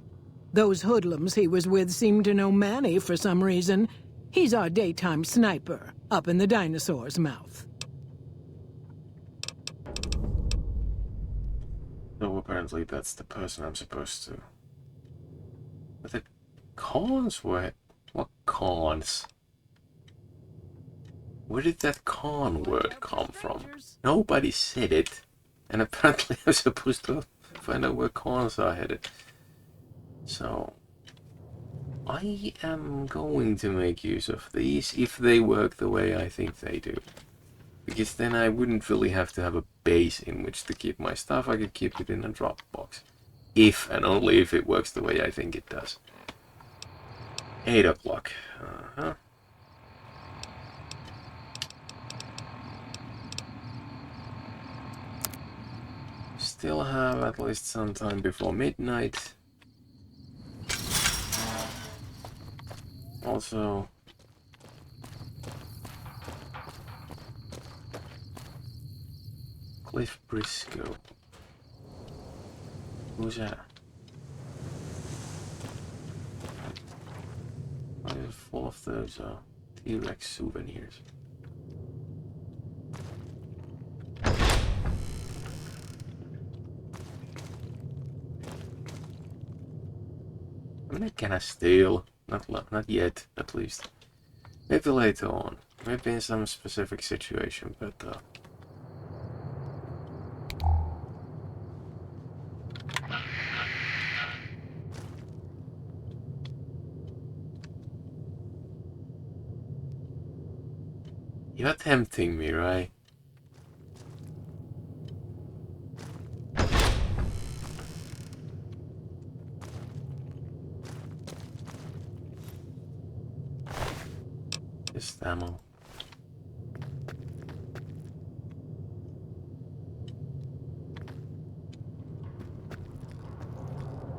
Those hoodlums he was with seemed to know Manny for some reason. He's our daytime sniper, up in the dinosaur's mouth. So apparently that's the person I'm supposed to... But the cons were... What cons? Where did that con word come from? Nobody said it. And apparently I'm supposed to find out where cons are headed. So... I am going to make use of these if they work the way I think they do. Because then I wouldn't really have to have a base in which to keep my stuff. I could keep it in a Dropbox. If and only if it works the way I think it does. 8 o'clock. Still have at least some time before midnight. Also... Cliff Briscoe. Who's that? Why is it full of those T-Rex souvenirs? I mean, can I steal? Not yet, at least. Maybe later on. Maybe in some specific situation, but You're tempting me, right? Just ammo.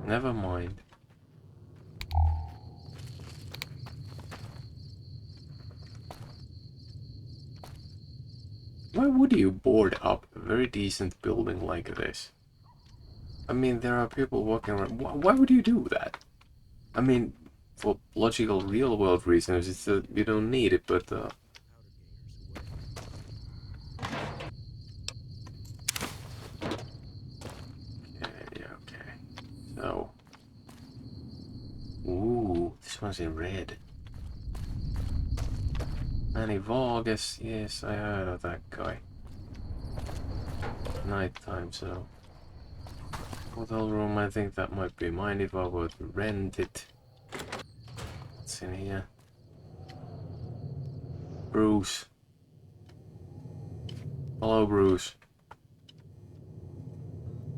Never mind. Why would you board up a very decent building like this? I mean, there are people walking around. Why would you do that? I mean, for logical real-world reasons, it's you don't need it, but okay. So, ooh, this one's in red. Manny Vargas, yes, I heard of that guy. Nighttime, so hotel room. I think that might be mine if I were to rent it. What's in here? Bruce. Hello, Bruce.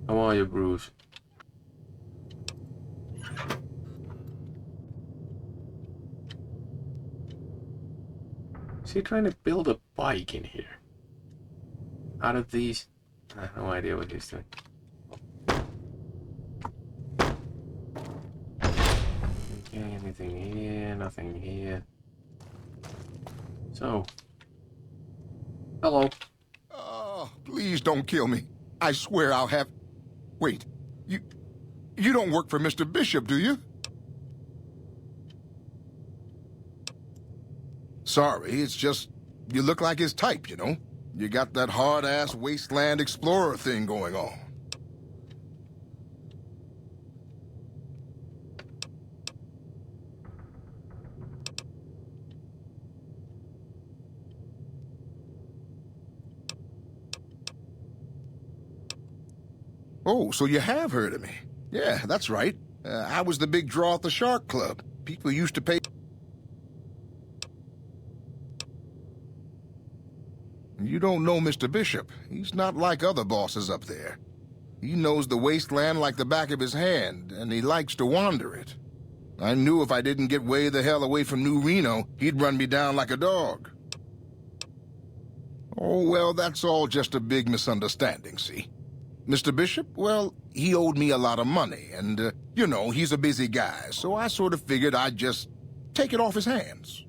How are you, Bruce? Is he trying to build a bike in here? Out of these? I have no idea what he's doing. Okay, anything here? Nothing here. So. Hello. Oh, please don't kill me. I swear I'll have... Wait, you don't work for Mr. Bishop, do you? Sorry, it's just, you look like his type, you know? You got that hard-ass wasteland explorer thing going on. Oh, so you have heard of me. Yeah, that's right. I was the big draw at the Shark Club. People used to pay... You don't know Mr. Bishop. He's not like other bosses up there. He knows the wasteland like the back of his hand, and he likes to wander it. I knew if I didn't get way the hell away from New Reno, he'd run me down like a dog. Oh, well, that's all just a big misunderstanding, see? Mr. Bishop, well, he owed me a lot of money, and, you know, he's a busy guy, so I sort of figured I'd just take it off his hands.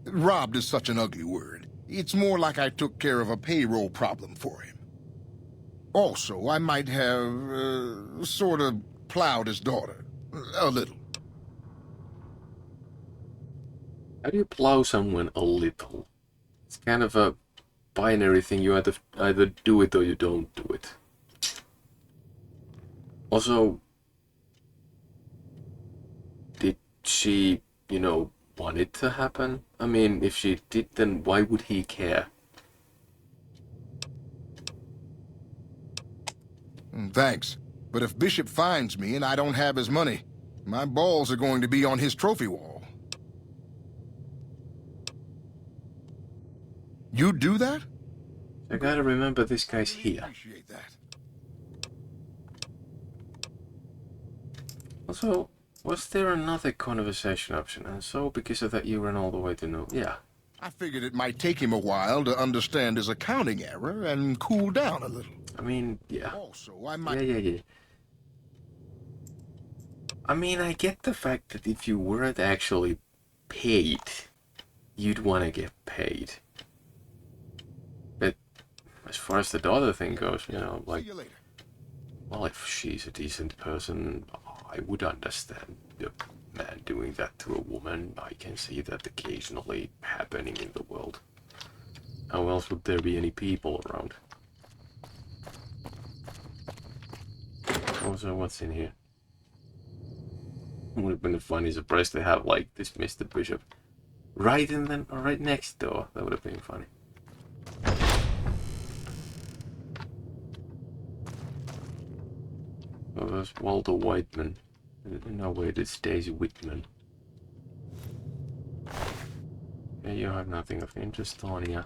Robbed is such an ugly word. It's more like I took care of a payroll problem for him. Also, I might have, sort of plowed his daughter. A little. How do you plow someone a little? It's kind of a binary thing. You either do it or you don't do it. Also, did she, you know, want it to happen? I mean, if she did, then why would he care? Thanks. But if Bishop finds me and I don't have his money, my balls are going to be on his trophy wall. You do that? I gotta remember this guy's here. Appreciate that. Also, was there another conversation option? And so, because of that, you ran all the way to know. Yeah. I figured it might take him a while to understand his accounting error and cool down a little. I mean, yeah. Also, I might... Yeah. I mean, I get the fact that if you weren't actually paid, you'd want to get paid. But as far as the daughter thing goes, you know, like... See you later. Well, if she's a decent person, I would understand the man doing that to a woman. I can see that occasionally happening in the world. How else would there be any people around? Also, what's in here? Would have been a funny surprise to have like this Mr. Bishop right in them, or right next door. That would have been funny. Oh, there's Walter Whiteman. No, wait, it's Daisy Whitman. Yeah, you have nothing of interest on you.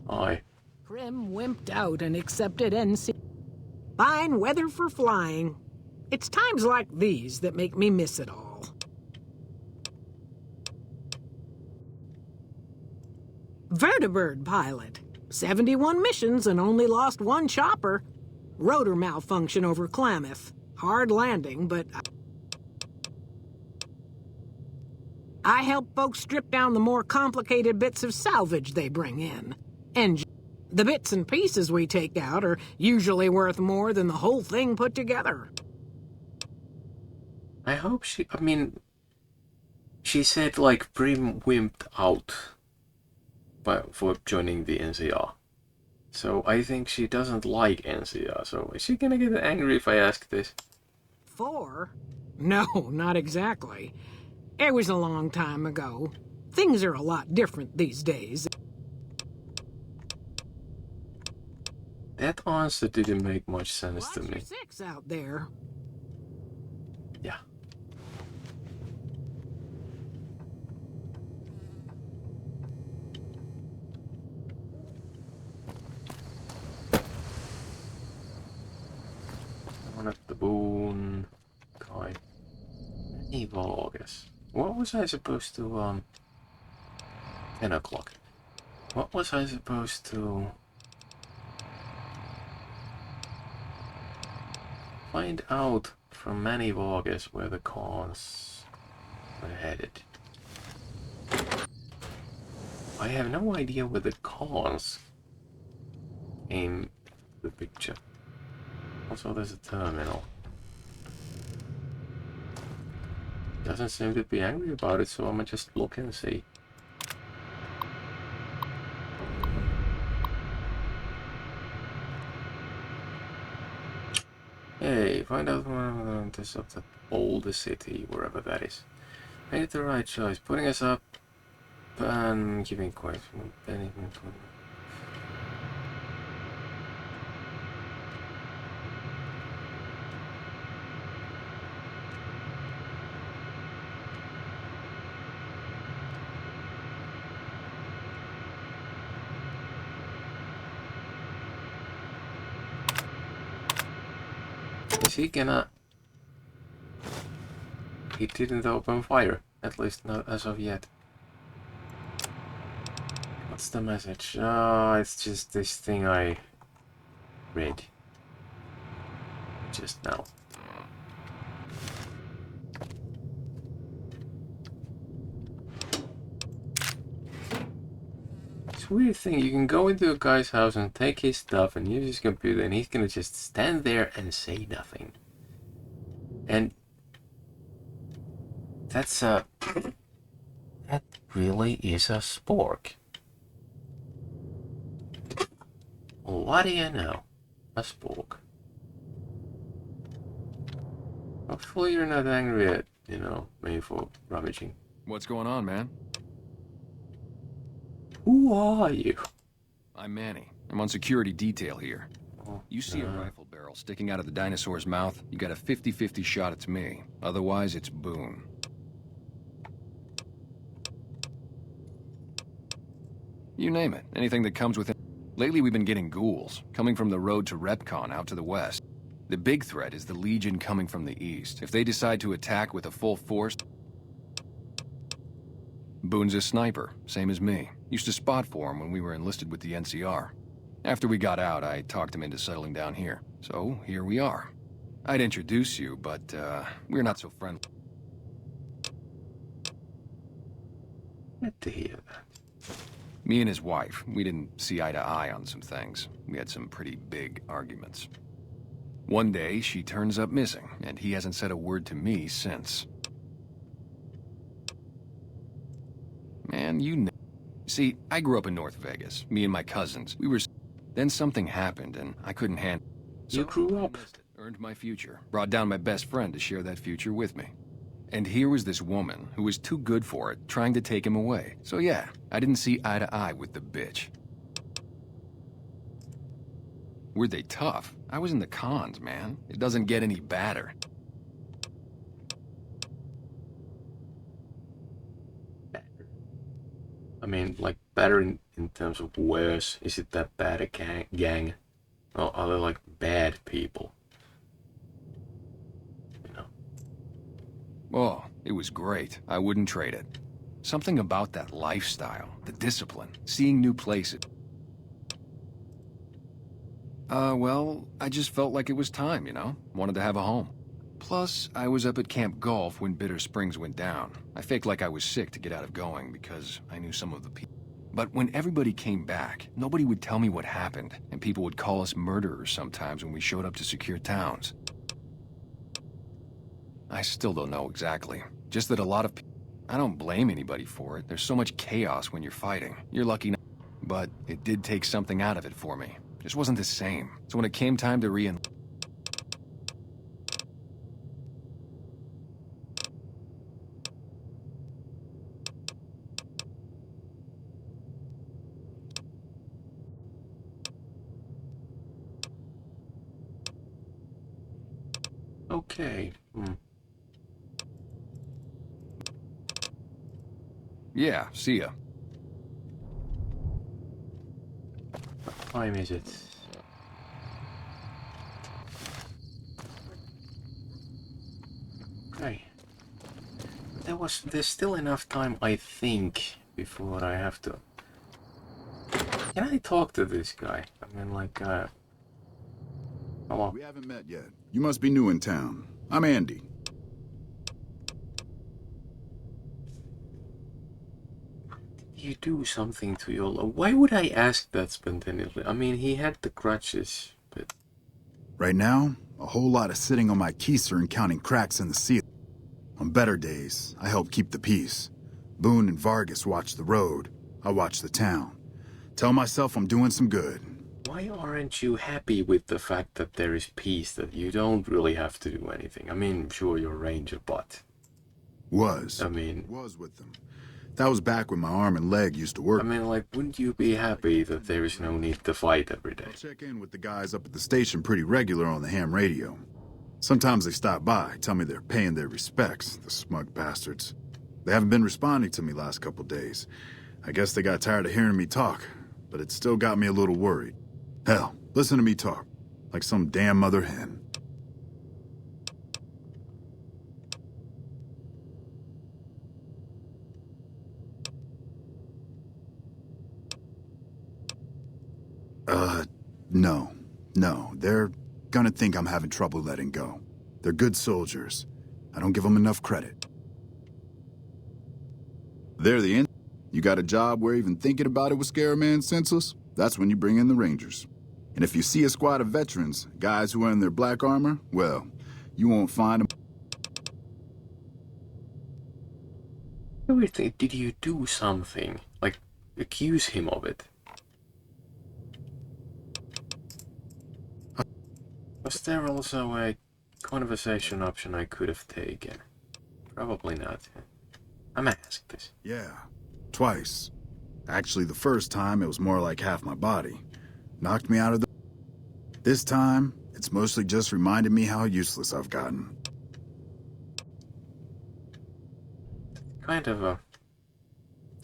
Aye. Prim wimped out and accepted NC. Fine weather for flying. It's times like these that make me miss it all. Vertibird pilot. 71 missions and only lost one chopper. Rotor malfunction over Klamath. Hard landing, but I help folks strip down the more complicated bits of salvage they bring in. And the bits and pieces we take out are usually worth more than the whole thing put together. I hope she... I mean... She said, like, Prim wimped out for joining the NCR. So I think she doesn't like NCR. So is she gonna get angry if I ask this? 4? No, not exactly. It was a long time ago. Things are a lot different these days. That answer didn't make much sense to me. 6 out there. Yeah. One at the Boone. Kai. Evil, I guess. What was I supposed to, 10 o'clock. What was I supposed to... find out from Manny Vargas where the cons were headed? I have no idea where the cons came the picture. Also, there's a terminal. Doesn't seem to be angry about it, so I'm gonna just look and see. Hey, find out this of the old city, wherever that is. Made the right choice, putting us up and giving question. Is he gonna... He didn't open fire, at least not as of yet. What's the message? Oh, it's just this thing I read just now. It's a weird thing, you can go into a guy's house and take his stuff and use his computer and he's gonna just stand there and say nothing. And that's a... that really is a spork. What do you know? A spork. Hopefully you're not angry at, you know, me for rummaging. What's going on, man? Who are you? I'm Manny. I'm on security detail here. You see a rifle barrel sticking out of the dinosaur's mouth, you got a 50-50 shot it's me. Otherwise, it's Boone. You name it. Anything that comes within... Lately, we've been getting ghouls, coming from the road to Repcon out to the west. The big threat is the Legion coming from the east. If they decide to attack with a full force... Boone's a sniper, same as me. Used to spot for him when we were enlisted with the NCR. After we got out, I talked him into settling down here. So, here we are. I'd introduce you, but, we're not so friendly. Good to hear that. Me and his wife, we didn't see eye to eye on some things. We had some pretty big arguments. One day, she turns up missing, and he hasn't said a word to me since. Man, you know. See, I grew up in North Vegas. Me and my cousins. We were... Then something happened, and I couldn't handle it. You grew up. Earned my future. Brought down my best friend to share that future with me. And here was this woman who was too good for it, trying to take him away. So yeah, I didn't see eye to eye with the bitch. Were they tough? I was in the cons, man. It doesn't get any badder. I mean, like, better in terms of worse? Is it that bad a gang? Or are they, like, bad people? You know? Oh, it was great. I wouldn't trade it. Something about that lifestyle, the discipline, seeing new places. Well, I just felt like it was time, you know? Wanted to have a home. Plus, I was up at Camp Golf when Bitter Springs went down. I faked like I was sick to get out of going because I knew some of the people. But when everybody came back, nobody would tell me what happened, and people would call us murderers sometimes when we showed up to secure towns. I still don't know exactly. Just that a lot of people... I don't blame anybody for it. There's so much chaos when you're fighting. You're lucky not... But it did take something out of it for me. Just wasn't the same. So when it came time to Okay. Yeah, see ya. What time is it? Okay. There's still enough time, I think, before I have to... Can I talk to this guy? I mean, like, hello. We haven't met yet. You must be new in town. I'm Andy. You do something to your... Why would I ask that spontaneously? I mean, he had the crutches, but... Right now, a whole lot of sitting on my keister and counting cracks in the ceiling. On better days, I help keep the peace. Boone and Vargas watch the road. I watch the town. Tell myself I'm doing some good. Why aren't you happy with the fact that there is peace, that you don't really have to do anything? I mean, sure, you're a ranger, but... Was. I mean... Was with them. That was back when my arm and leg used to work. I mean, like, wouldn't you be happy that there is no need to fight every day? I check in with the guys up at the station pretty regular on the ham radio. Sometimes they stop by, tell me they're paying their respects, the smug bastards. They haven't been responding to me last couple days. I guess they got tired of hearing me talk, but it still got me a little worried. Hell, listen to me talk, like some damn mother hen. No. They're gonna think I'm having trouble letting go. They're good soldiers. I don't give them enough credit. They're the end. You got a job where even thinking about it would scare a man senseless? That's when you bring in the Rangers. And if you see a squad of veterans, guys who are in their black armor, well, you won't find them. Did you do something? Like, accuse him of it? Was there also a conversation option I could have taken? Probably not. I'm gonna ask this. Yeah, twice. Actually, the first time, it was more like half my body. Knocked me out of the... This time, it's mostly just reminded me how useless I've gotten. Kind of a...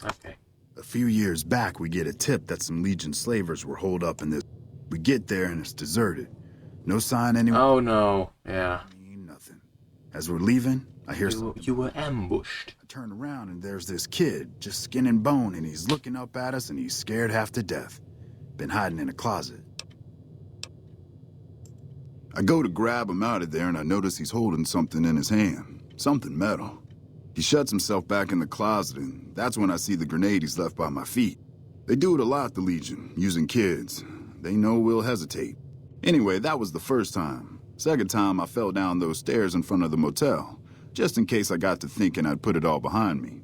Okay. A few years back, we get a tip that some Legion slavers were holed up in this... We get there and it's deserted. No sign anyone... Oh no, yeah. Nothing. As we're leaving, I hear You were ambushed. I turn around and there's this kid, just skin and bone, and he's looking up at us and he's scared half to death. Been hiding in a closet. I go to grab him out of there and I notice he's holding something in his hand. Something metal. He shuts himself back in the closet and that's when I see the grenade he's left by my feet. They do it a lot, the Legion, using kids. They know we'll hesitate. Anyway, that was the first time. Second time, I fell down those stairs in front of the motel, just in case I got to thinking I'd put it all behind me.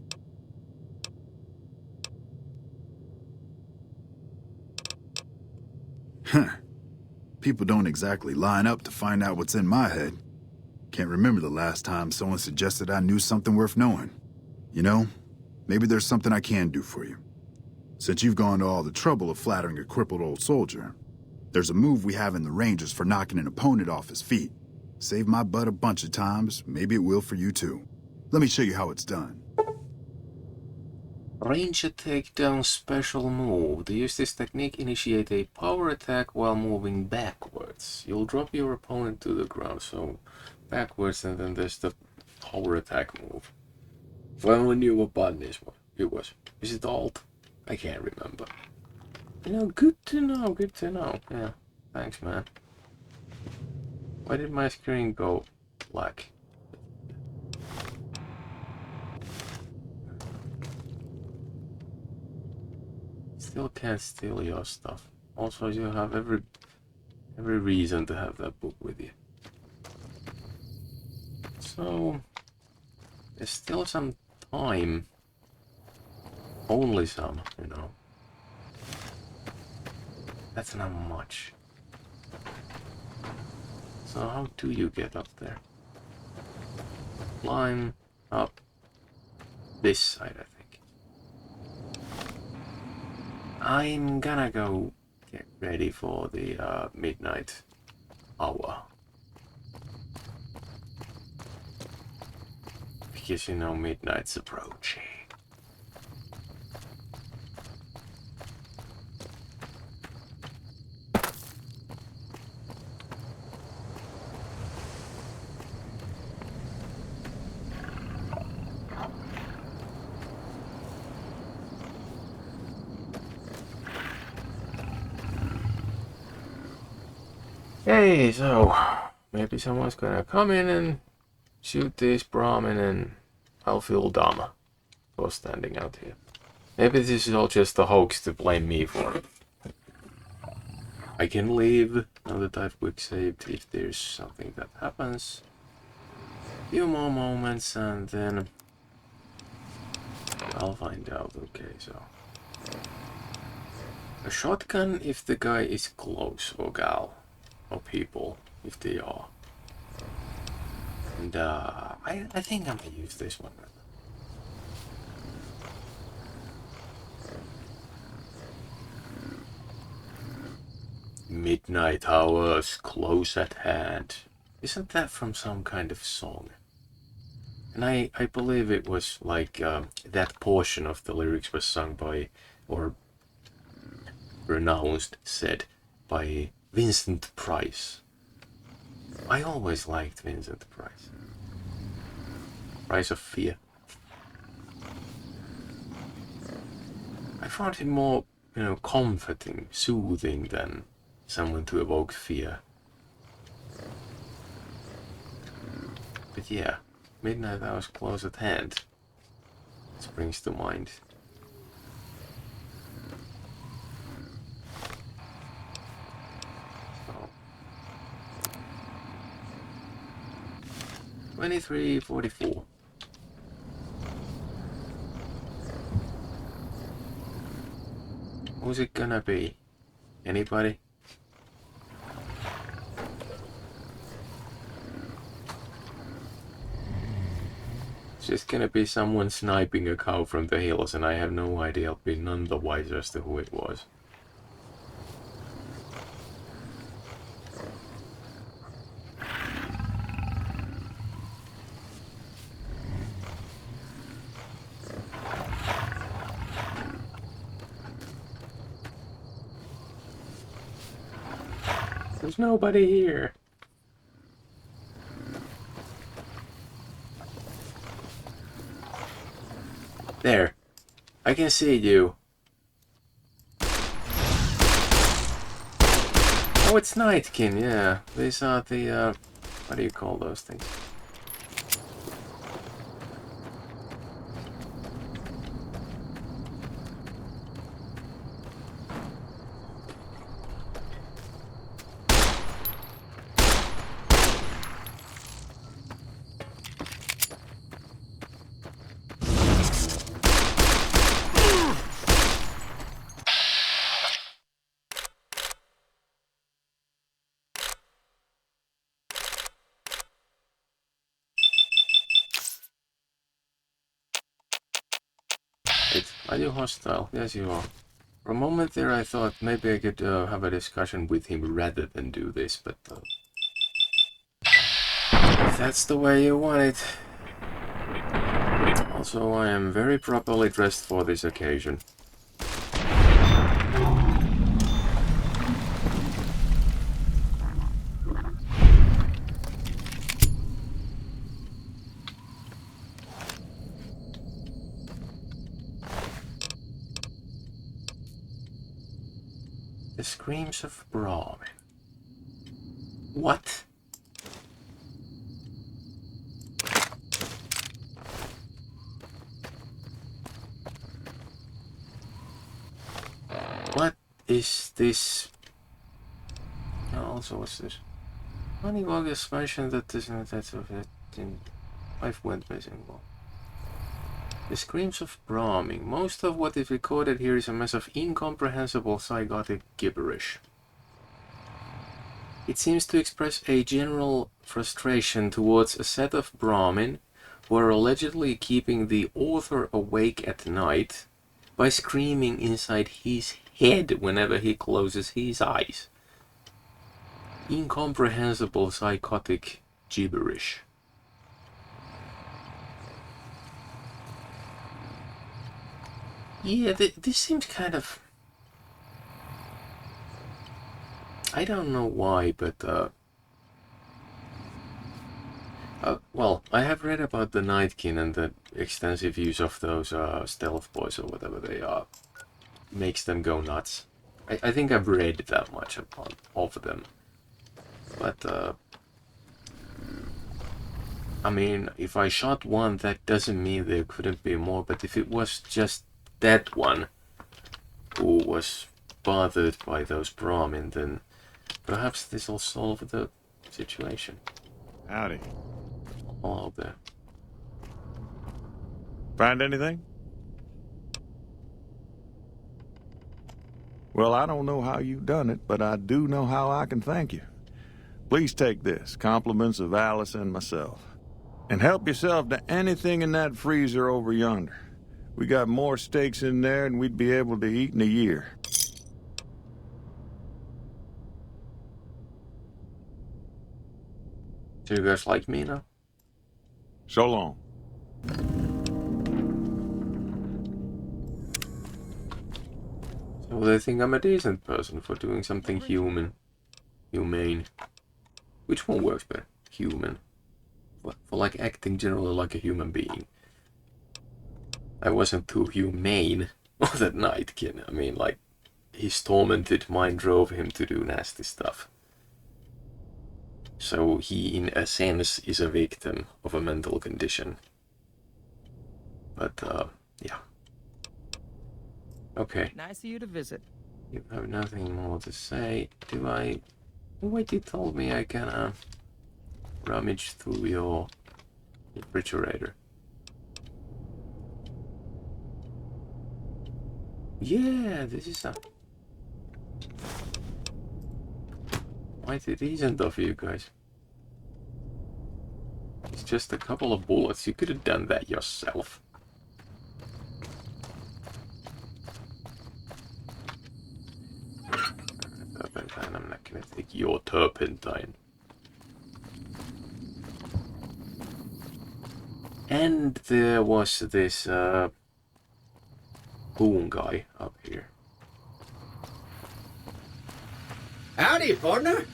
Huh. People don't exactly line up to find out what's in my head. Can't remember the last time someone suggested I knew something worth knowing. You know, maybe there's something I can do for you. Since you've gone to all the trouble of flattering a crippled old soldier, there's a move we have in the Rangers for knocking an opponent off his feet. Saved my butt a bunch of times, maybe it will for you too. Let me show you how it's done. Ranger takedown special move. To use this technique, initiate a power attack while moving backwards. You'll drop your opponent to the ground, so backwards, and then there's the power attack move. If I only knew what button it was. Is it Alt? I can't remember. You know, good to know, good to know. Yeah, thanks, man. Why did my screen go black? Still can't steal your stuff. Also, you have every reason to have that book with you. So there's still some time. Only some, you know. That's not much. So how do you get up there? Climb up this side, I think. I'm gonna go get ready for the midnight hour. Because you know midnight's approaching. Hey, so maybe someone's gonna come in and shoot this Brahmin and I'll feel dumb for standing out here. Maybe this is all just a hoax to blame me for. I can leave now that I've quick saved if there's something that happens. Few more moments and then I'll find out. Okay, so a shotgun if the guy is close, or gal. Or people, if they are. And I think I'm gonna use this one. Midnight hours close at hand. Isn't that from some kind of song? And I believe it was like that portion of the lyrics was sung by, or said by Vincent Price. I always liked Vincent Price. Price of Fear. I found him more, you know, comforting, soothing than someone to evoke fear. But yeah, midnight hours close at hand. Springs to mind. 23:44. Who's it gonna be? Anybody? It's just gonna be someone sniping a cow from the hills, and I have no idea. I'll be none the wiser as to who it was. There's nobody here. There. I can see you. Oh, it's Nightkin, yeah. These are the, what do you call those things? Are you hostile? Yes, you are. For a moment there I thought maybe I could have a discussion with him rather than do this, but if that's the way you want it, I'll Also, I am very properly dressed for this occasion. The screams of Brahmin. What? What is this? Also, what's this? Honeywell has mentioned that this and that of it in life went missing. Well, the screams of Brahmin. Most of what is recorded here is a mess of incomprehensible psychotic gibberish. It seems to express a general frustration towards a set of Brahmin who are allegedly keeping the author awake at night by screaming inside his head whenever he closes his eyes. Incomprehensible psychotic gibberish. Yeah, this seems kind of... I don't know why, but well, I have read about the Nightkin and the extensive use of those stealth boys or whatever they are. Makes them go nuts. I think I've read that much of them. But, I mean, if I shot one, that doesn't mean there couldn't be more, but if it was just that one who was bothered by those Brahmin, then perhaps this will solve the situation. Howdy. All out there. Find anything? Well, I don't know how you done it, but I do know how I can thank you. Please take this, compliments of Alice and myself. And help yourself to anything in that freezer over yonder. We got more steaks in there than we'd be able to eat in a year. Do you guys like me now? So long. So they think I'm a decent person for doing something humane. Which one works better? Human. For like acting generally like a human being. I wasn't too humane on that Nightkin. I mean, like, his tormented mind drove him to do nasty stuff. So he, in a sense, is a victim of a mental condition. But, yeah. Okay. Nice of you to visit. You have nothing more to say. Do I... Wait, you told me I can, rummage through your refrigerator. Yeah, this is a... mighty decent of you guys. It's just a couple of bullets. You could have done that yourself. Turpentine, I'm not gonna take your turpentine. And there was this boom guy up here. Howdy, partner.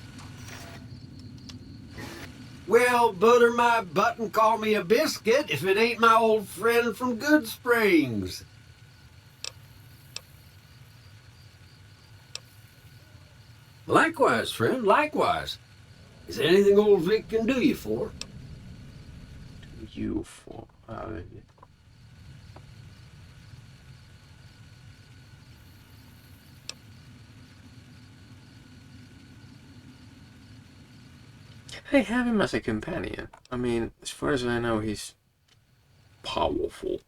Well, butter my butt and call me a biscuit if it ain't my old friend from Good Springs. Likewise, friend, likewise. Is there anything old Vic can do you for? Do you for? I have him as a companion. I mean, as far as I know, he's powerful.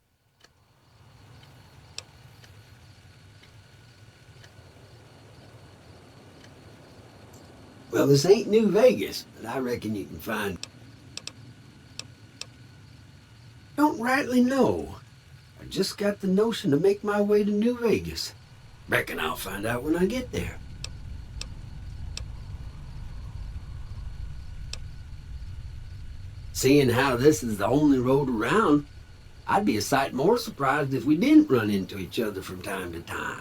Well, this ain't New Vegas, but I reckon you can find... Don't rightly know. I just got the notion to make my way to New Vegas. Reckon I'll find out when I get there. Seeing how this is the only road around, I'd be a sight more surprised if we didn't run into each other from time to time.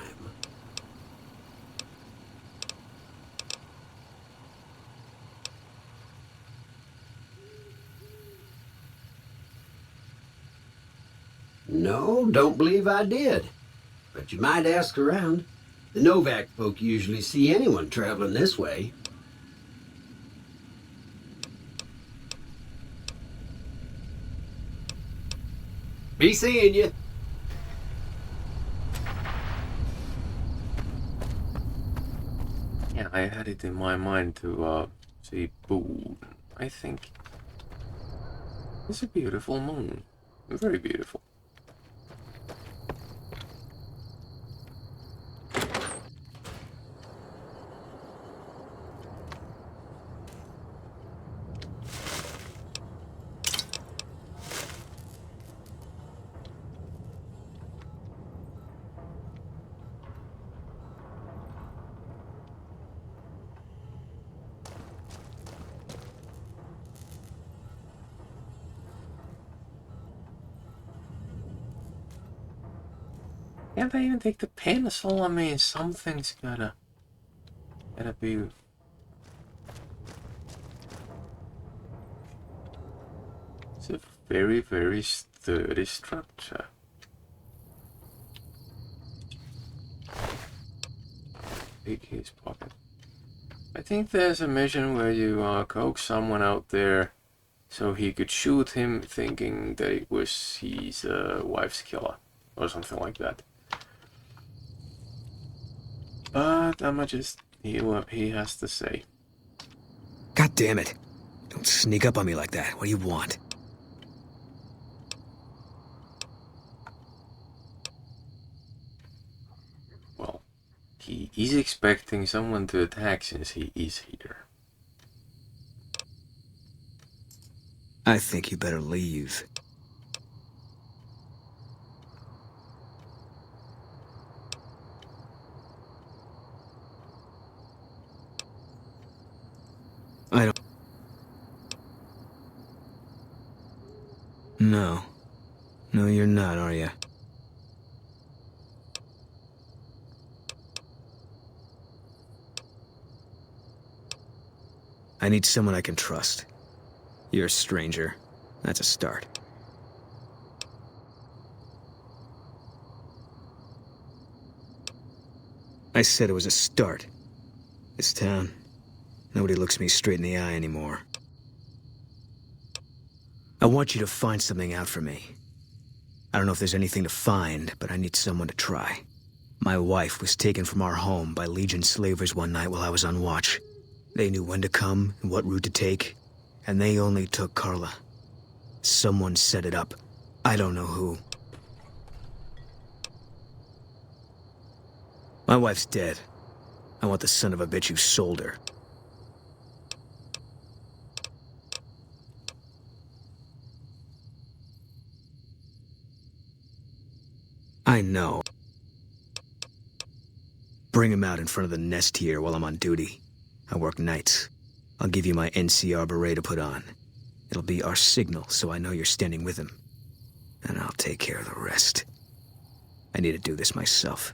No, don't believe I did. But you might ask around. The Novac folk usually see anyone traveling this way. Be seeing you. Yeah, I had it in my mind to see Boone. I think it's a beautiful moon. Very beautiful. Can't I even take the pencil? I mean, something's gotta be. It's a very, very sturdy structure. Pick his pocket. I think there's a mission where you coax someone out there so he could shoot him thinking that it was his wife's killer or something like that. But I'ma just hear what he has to say. God damn it. Don't sneak up on me like that. What do you want? Well, he is expecting someone to attack since he is here. I think you better leave. I don't... No. No, you're not, are you? I need someone I can trust. You're a stranger. That's a start. I said it was a start. This town, nobody looks me straight in the eye anymore. I want you to find something out for me. I don't know if there's anything to find, but I need someone to try. My wife was taken from our home by Legion slavers one night while I was on watch. They knew when to come and what route to take, and they only took Carla. Someone set it up. I don't know who. My wife's dead. I want the son of a bitch who sold her. I know. Bring him out in front of the nest here while I'm on duty. I work nights. I'll give you my NCR beret to put on. It'll be our signal so I know you're standing with him. And I'll take care of the rest. I need to do this myself.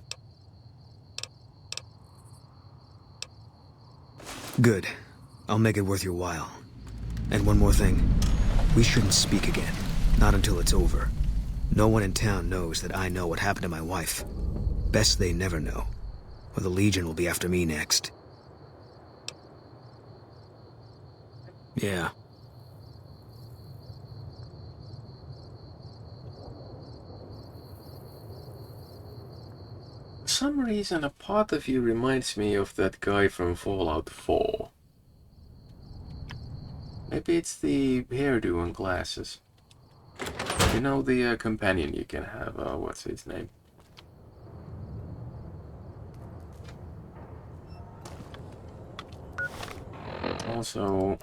Good. I'll make it worth your while. And one more thing. We shouldn't speak again. Not until it's over. No one in town knows that I know what happened to my wife. Best they never know. Or the Legion will be after me next. Yeah. For some reason, a part of you reminds me of that guy from Fallout 4. Maybe it's the hairdo and glasses. You know, the companion you can have, what's his name? Also,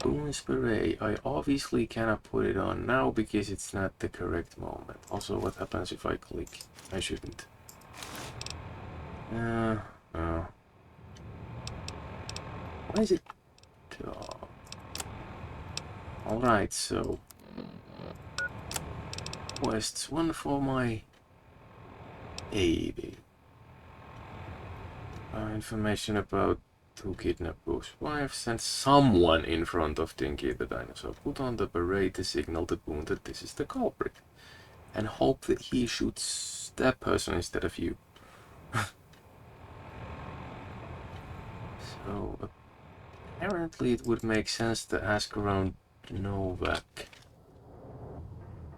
Boone's beret. I obviously cannot put it on now because it's not the correct moment. Also, what happens if I click? I shouldn't. Why is it? Alright, so quests. One for my baby. Information about who kidnapped Bush's wife. Send someone in front of Dinky the dinosaur. Put on the parade to signal the Boone that this is the culprit. And hope that he shoots that person instead of you. So, apparently it would make sense to ask around Novac.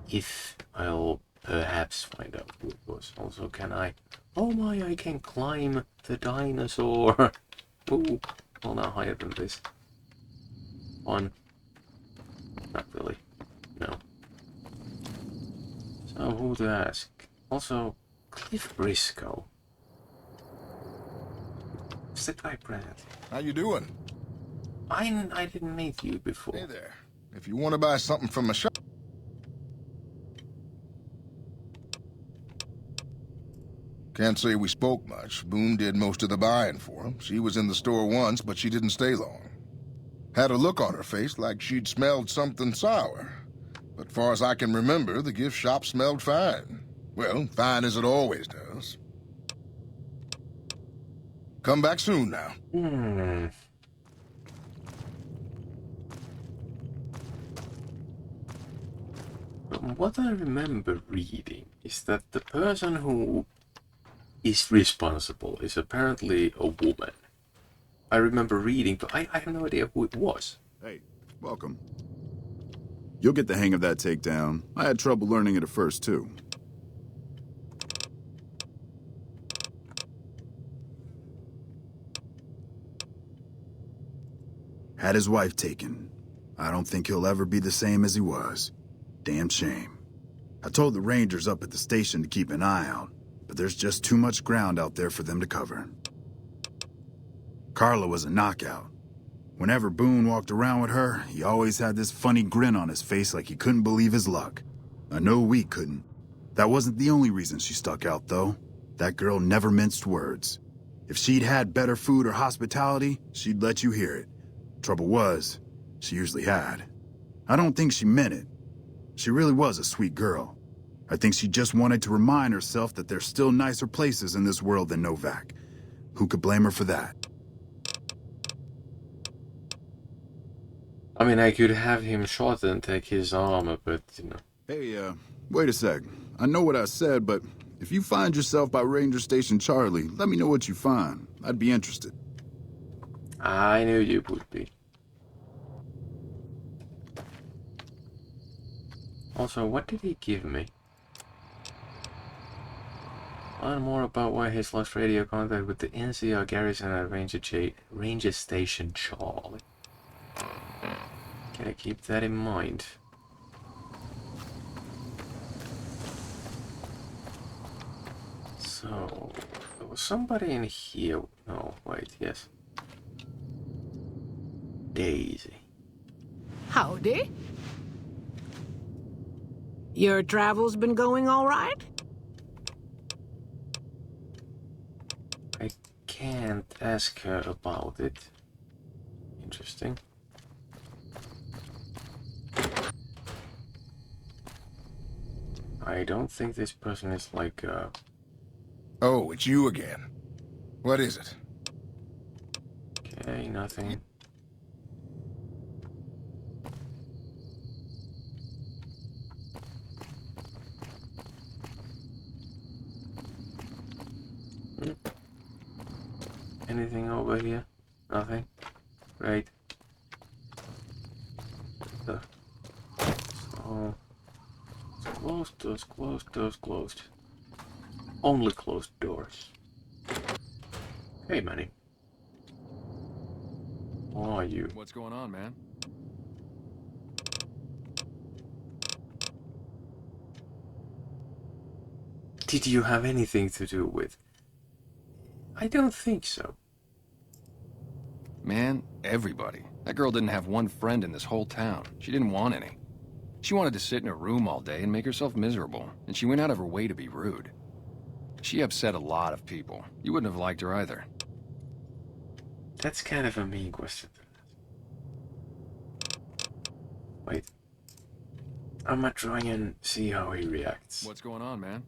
If I'll perhaps find out who it was. Also, can I... Oh my, I can climb the dinosaur! Ooh, well, not higher than this. One. Not really. No. So, who to ask? Also, Cliff Briscoe. What's the guy present? How you doing? I didn't meet you before. Hey there. If you want to buy something from a shop... Can't say we spoke much. Boone did most of the buying for him. She was in the store once, but she didn't stay long. Had a look on her face like she'd smelled something sour. But far as I can remember, the gift shop smelled fine. Well, fine as it always does. Come back soon now. From what I remember reading is that the person who is responsible is apparently a woman. I remember reading, but I have no idea who it was. Hey, welcome. You'll get the hang of that takedown. I had trouble learning it at first, too. Had his wife taken. I don't think he'll ever be the same as he was. Damn shame. I told the rangers up at the station to keep an eye out, but there's just too much ground out there for them to cover. Carla was a knockout. Whenever Boone walked around with her, he always had this funny grin on his face like he couldn't believe his luck. I know we couldn't. That wasn't the only reason she stuck out, though. That girl never minced words. If she'd had better food or hospitality, she'd let you hear it. Trouble was, she usually had. I don't think she meant it. She really was a sweet girl. I think she just wanted to remind herself that there's still nicer places in this world than Novac. Who could blame her for that? I mean, I could have him shot and take his armor, but, you know. Hey, wait a sec. I know what I said, but if you find yourself by Ranger Station Charlie, let me know what you find. I'd be interested. I knew you would be. Also, what did he give me? Learn more about why he's lost radio contact with the NCR garrison at Ranger Station Charlie. Gotta keep that in mind. So, there was somebody in here. No, wait, yes. Daisy. Howdy. Your travels been going all right? I can't ask her about it. Interesting. I don't think this person is like, Oh, it's you again. What is it? Okay, nothing. Anything over here? Nothing. Great. So, it's closed, doors closed, doors closed. Only closed doors. Hey, Manny. Who are you? What's going on, man? Did you have anything to do with? I don't think so. Man, everybody. That girl didn't have one friend in this whole town. She didn't want any. She wanted to sit in her room all day and make herself miserable, and she went out of her way to be rude. She upset a lot of people. You wouldn't have liked her either. That's kind of a mean question. Wait. I'm gonna try and see how he reacts. What's going on, man?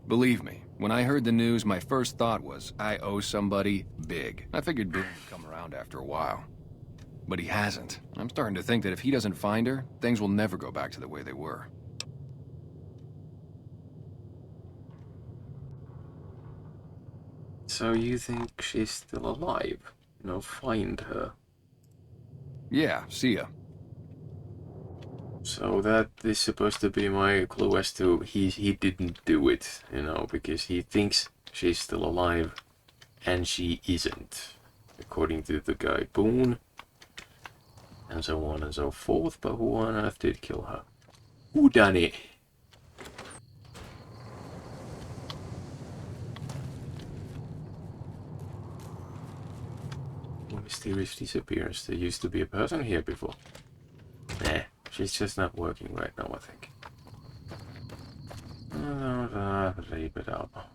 Believe me, when I heard the news, my first thought was, I owe somebody big. I figured Boone would come around after a while. But he hasn't. I'm starting to think that if he doesn't find her, things will never go back to the way they were. So you think she's still alive? Find her. Yeah, see ya. So that is supposed to be my clue as to he didn't do it, because he thinks she's still alive, and she isn't, according to the guy Boone, and so on and so forth. But who on earth did kill her? Who done it? Mysterious disappearance. There used to be a person here before. Nah, she's just not working right now, I think. Leave it up.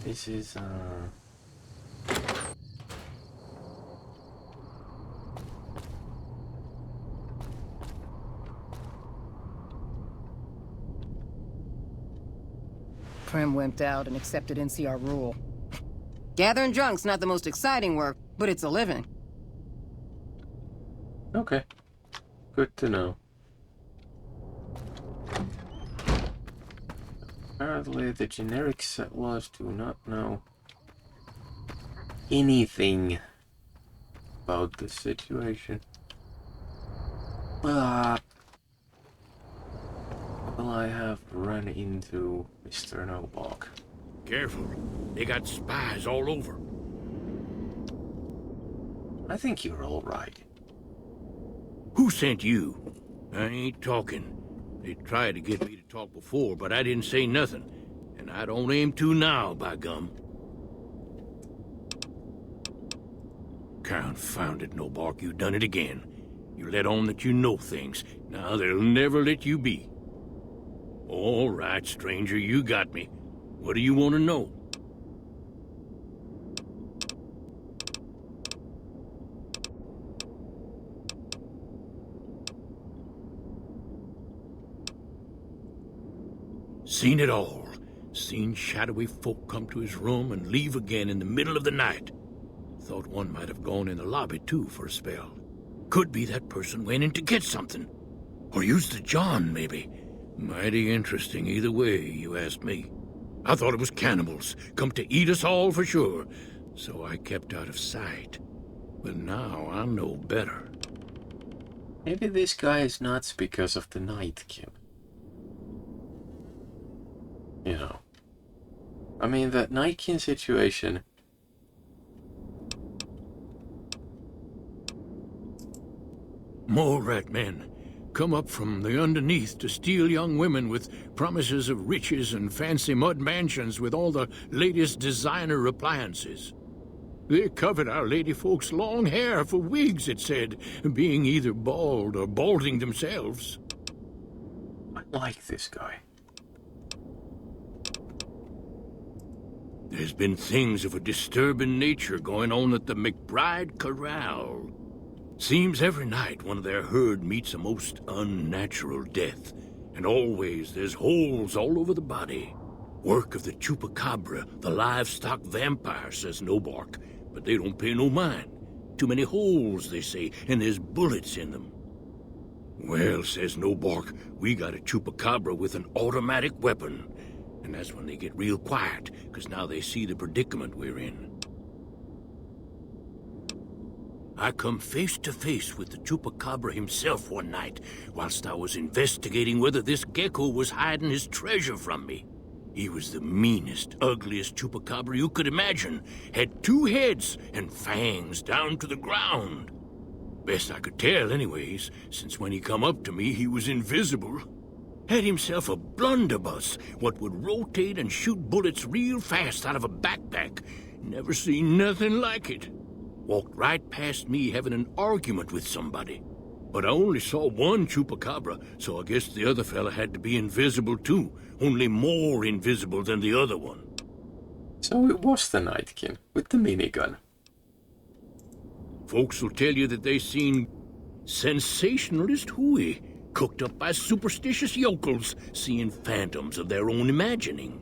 This is Prim wimped out and accepted NCR rule. Gathering drunk's not the most exciting work, but it's a living. Okay. Good to know. Apparently the generic settlers do not know anything about the situation. Well, I have run into Mr. Novac. Careful. They got spies all over. I think you're all right. Who sent you? I ain't talking. They tried to get me to talk before, but I didn't say nothing. And I don't aim to now, by gum. Confounded Novac, you done it again. You let on that you know things. Now they'll never let you be. All right, stranger, you got me. What do you want to know? Seen it all. Seen shadowy folk come to his room and leave again in the middle of the night. Thought one might have gone in the lobby, too, for a spell. Could be that person went in to get something. Or used the John, maybe. Mighty interesting either way, you ask me. I thought it was cannibals, come to eat us all for sure. So I kept out of sight. But now I know better. Maybe this guy is nuts because of the Nightkin. I mean, that Nightkin situation. Mole rat men come up from the underneath to steal young women with promises of riches and fancy mud mansions with all the latest designer appliances. They covered our lady folks' long hair for wigs, it said, being either bald or balding themselves. I like this guy. There's been things of a disturbing nature going on at the McBride Corral. Seems every night one of their herd meets a most unnatural death, and always there's holes all over the body. Work of the chupacabra, the livestock vampire, says Novac, but they don't pay no mind. Too many holes, they say, and there's bullets in them. Well, says Novac, we got a chupacabra with an automatic weapon. And that's when they get real quiet, because now they see the predicament we're in. I come face to face with the chupacabra himself one night, whilst I was investigating whether this gecko was hiding his treasure from me. He was the meanest, ugliest chupacabra you could imagine. Had 2 heads and fangs down to the ground. Best I could tell anyways, since when he come up to me he was invisible. Had himself a blunderbuss, what would rotate and shoot bullets real fast out of a backpack. Never seen nothing like it. Walked right past me having an argument with somebody. But I only saw one chupacabra, so I guess the other fella had to be invisible too, only more invisible than the other one. So it was the Nightkin with the minigun. Folks will tell you that they seen sensationalist hooey cooked up by superstitious yokels seeing phantoms of their own imagining.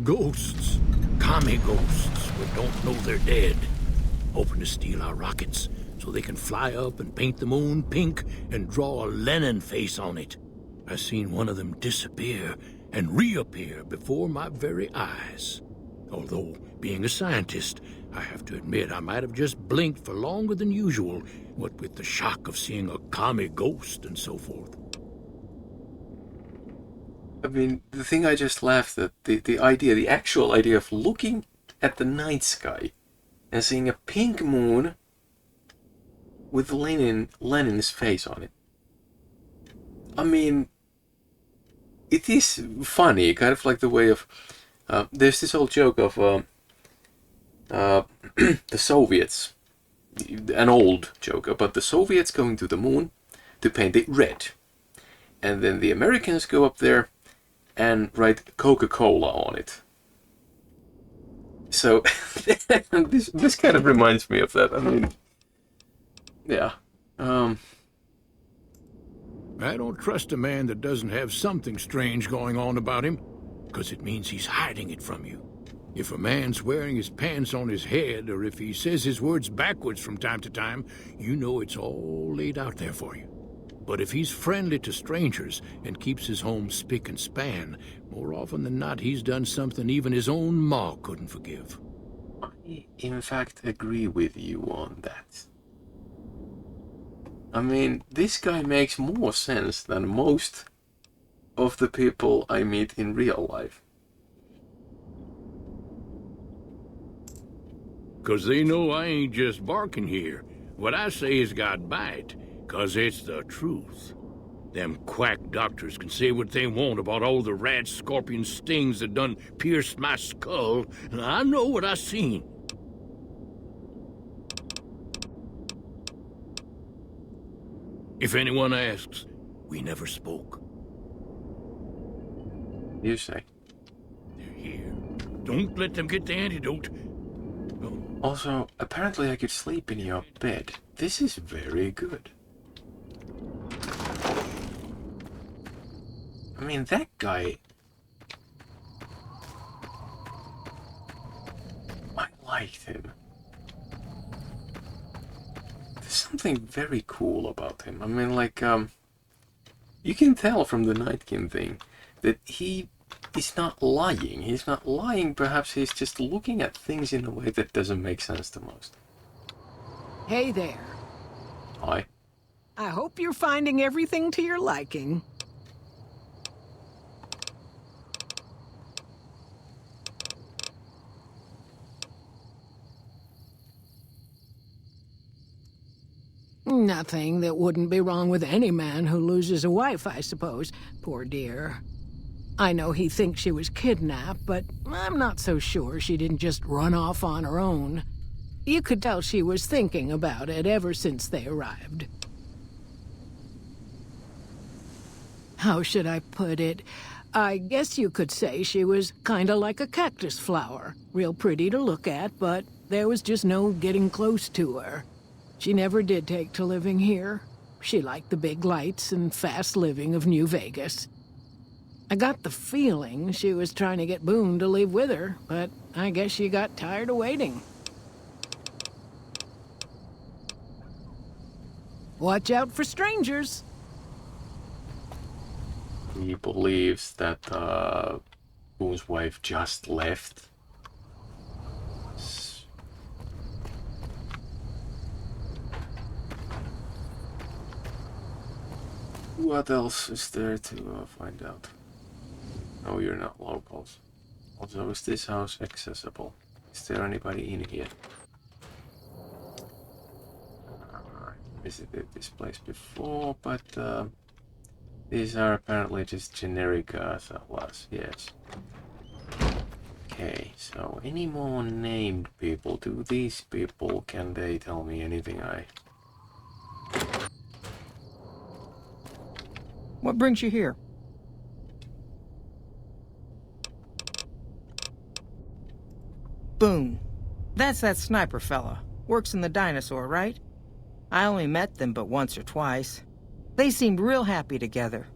Ghosts. Commie ghosts who don't know they're dead. Hoping to steal our rockets so they can fly up and paint the moon pink and draw a Lenin face on it. I seen one of them disappear and reappear before my very eyes. Although, being a scientist, I have to admit I might have just blinked for longer than usual, what with the shock of seeing a commie ghost and so forth. I mean, the thing I just laughed at, the actual idea of looking at the night sky and seeing a pink moon with Lenin's face on it. I mean, it is funny, kind of like the way of... there's this old joke of the Soviets, an old joke about the Soviets going to the moon to paint it red. And then the Americans go up there and write Coca-Cola on it. So, this kind of reminds me of that. I mean, yeah. I don't trust a man that doesn't have something strange going on about him, because it means he's hiding it from you. If a man's wearing his pants on his head, or if he says his words backwards from time to time, you know it's all laid out there for you. But if he's friendly to strangers and keeps his home spick and span, more often than not he's done something even his own ma couldn't forgive. I, in fact, agree with you on that. I mean, this guy makes more sense than most of the people I meet in real life. Cause they know I ain't just barking here. What I say has got bite, cause it's the truth. Them quack doctors can say what they want about all the rat scorpion stings that done pierced my skull, and I know what I seen. If anyone asks, we never spoke. You say. They're here. Don't let them get the antidote. Also, apparently I could sleep in your bed. This is very good. I mean, that guy... I liked him. There's something very cool about him. I mean, like, you can tell from the Nightkin thing that he is not lying. He's not lying, perhaps he's just looking at things in a way that doesn't make sense to most. Hey there. Hi. I hope you're finding everything to your liking. Nothing that wouldn't be wrong with any man who loses a wife, I suppose. Poor dear. I know he thinks she was kidnapped, but I'm not so sure she didn't just run off on her own. You could tell she was thinking about it ever since they arrived. How should I put it? I guess you could say she was kinda like a cactus flower. Real pretty to look at, but there was just no getting close to her. She never did take to living here. She liked the big lights and fast living of New Vegas. I got the feeling she was trying to get Boone to leave with her, but I guess she got tired of waiting. Watch out for strangers. He believes that Boone's wife just left. What else is there to find out? No, you're not locals. Also, is this house accessible? Is there anybody in here? I visited this place before, but these are apparently just generic salas, yes. Okay, so any more named people? Do these people, can they tell me anything What brings you here? Boone. That's that sniper fella. Works in the dinosaur, right? I only met them but once or twice. They seemed real happy together.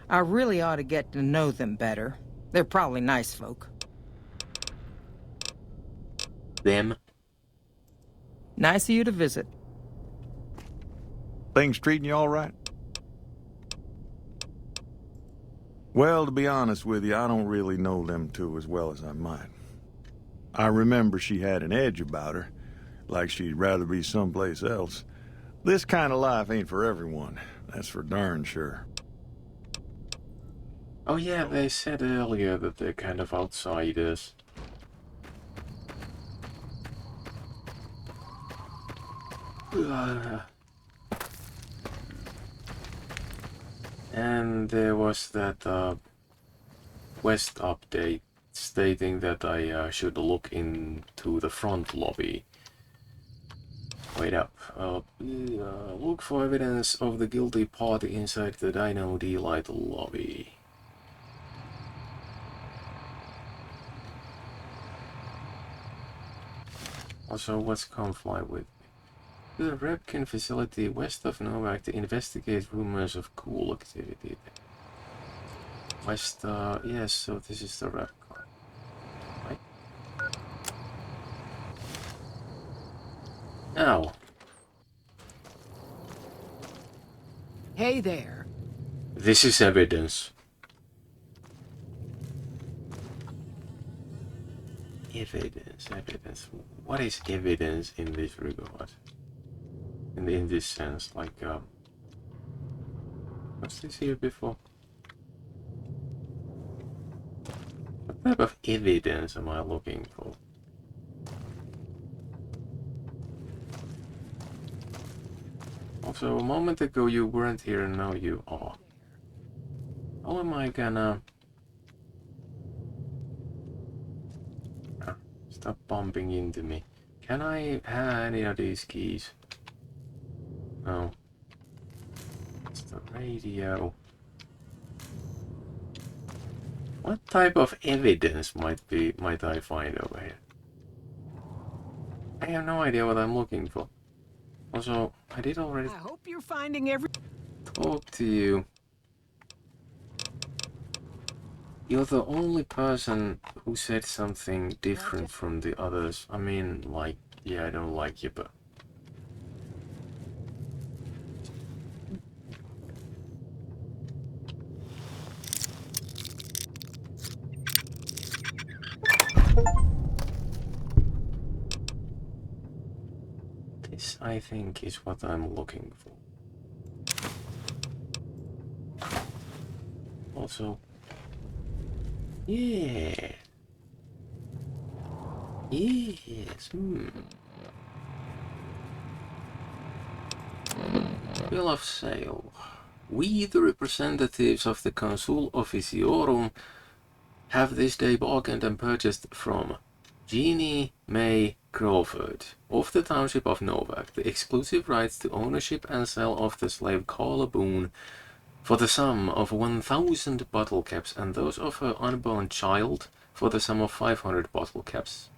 I really ought to get to know them better. They're probably nice folk. Them? Nice of you to visit. Things treating you all right? Well, to be honest with you, I don't really know them two as well as I might. I remember she had an edge about her, like she'd rather be someplace else. This kind of life ain't for everyone, that's for darn sure. Oh yeah, they said earlier that they're kind of outsiders. And there was that quest update stating that I should look into the front lobby. Wait up. Look for evidence of the guilty party inside the Dino Delight lobby. Also, what's come fly with me? The Repkin facility west of Novac to investigate rumors of cool activity. West, yes, so this is the Repkin. Right. Now. Hey there. This is evidence. Evidence. What is evidence in this regard? In this sense, like, what's this here before? What type of evidence am I looking for? Also, a moment ago you weren't here and now you are. How am I gonna... Stop bumping into me. Can I have any of these keys? No. It's the radio. What type of evidence might I find over here? I have no idea what I'm looking for. Also, I did already I hope you're finding every... talk to you. You're the only person who said something different from the others. I mean, like, yeah, I don't like you, but... This, I think, is what I'm looking for. Also... Yeah. Yes. Bill of sale. We, the representatives of the Consul Officiorum, have this day bargained and purchased from Jeannie May Crawford of the Township of Novac the exclusive rights to ownership and sale of the slave Carla Boone for the sum of 1,000 bottle caps, and those of her unborn child for the sum of 500 bottle caps.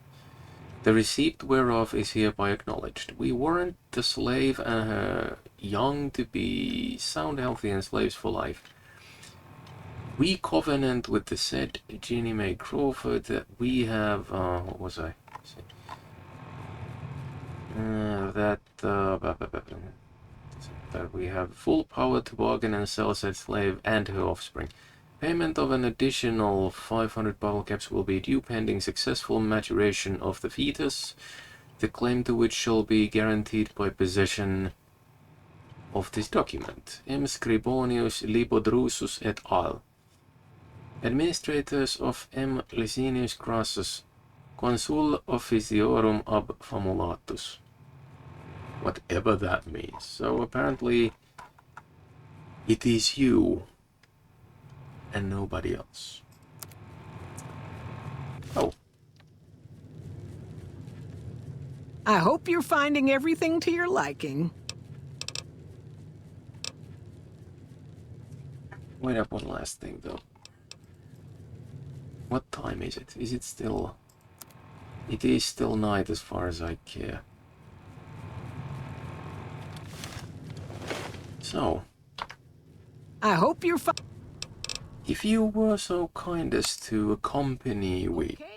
The receipt whereof is hereby acknowledged. We warrant the slave and her young to be sound, healthy, and slaves for life. We covenant with the said Jeannie May Crawford that we have, what was I saying? That we have full power to bargain and sell said slave and her offspring. Payment of an additional 500 bottle caps will be due pending successful maturation of the fetus, the claim to which shall be guaranteed by possession of this document. M. Scribonius Libodrusus et al. Administrators of M. Licinius Crassus, Consul Officiorum ab Famulatus. Whatever that means. So apparently it is you and nobody else. Oh. I hope you're finding everything to your liking. Wait up, one last thing though. What time is it? Is it still... It is still night as far as I care. So, I hope you're fine. if you were so kind as to accompany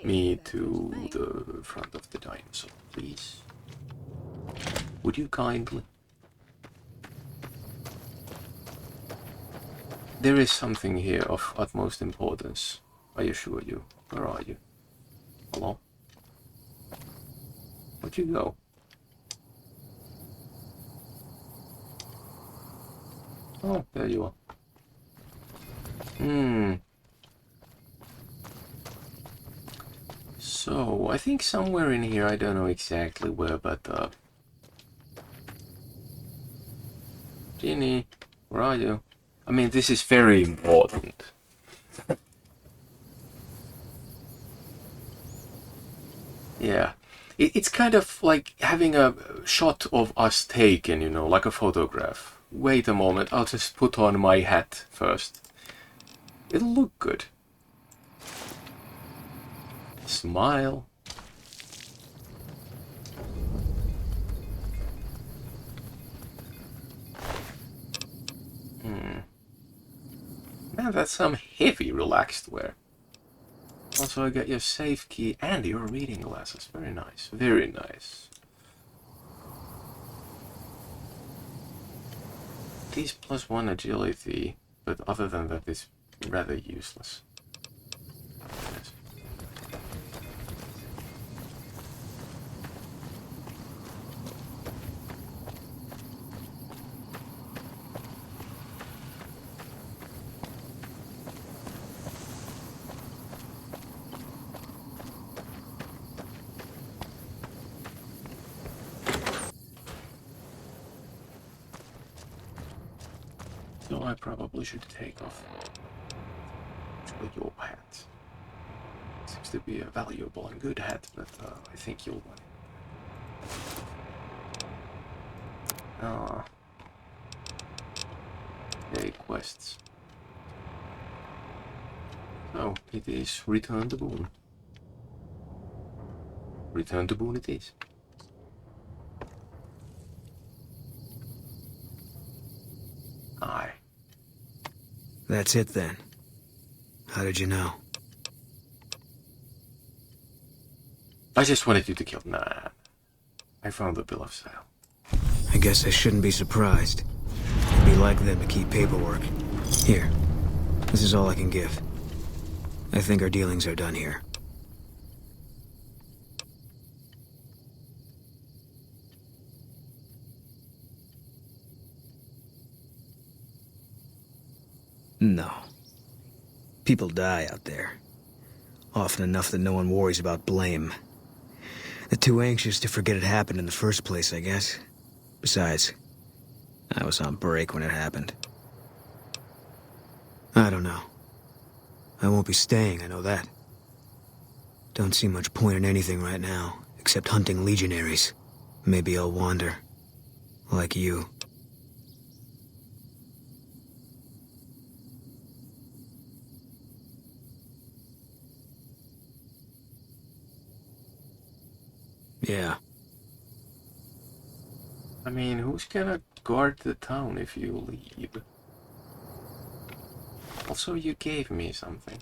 me to the front of the dinosaur, please. Would you kindly? There is something here of utmost importance, I assure you. Where are you? Hello? Where'd you go? Oh, there you are. So, I think somewhere in here, I don't know exactly where, but Ginny, where are you? I mean, this is very important. Yeah. It's kind of like having a shot of us taken, you know, like a photograph. Wait a moment, I'll just put on my hat first. It'll look good. Smile. Man, that's some heavy relaxed wear. Also, I got your safe key and your reading glasses. Very nice. Very nice. These +1 agility, but other than that, it's rather useless. Yes. So I probably should take off your hat. Seems to be a valuable and good hat, but I think you'll want it. Ah. Okay, quests. So, it is Return to Boone. Return to Boone it is. Aye. That's it then. How did you know? I just wanted you to kill. Nah. I found the bill of sale. I guess I shouldn't be surprised. It'd be like them to keep paperwork. Here. This is all I can give. I think our dealings are done here. No. People die out there. Often enough that no one worries about blame. They're too anxious to forget it happened in the first place, I guess. Besides, I was on break when it happened. I don't know. I won't be staying, I know that. Don't see much point in anything right now, except hunting legionaries. Maybe I'll wander. Like you. Yeah. I mean, who's gonna guard the town if you leave? Also, you gave me something.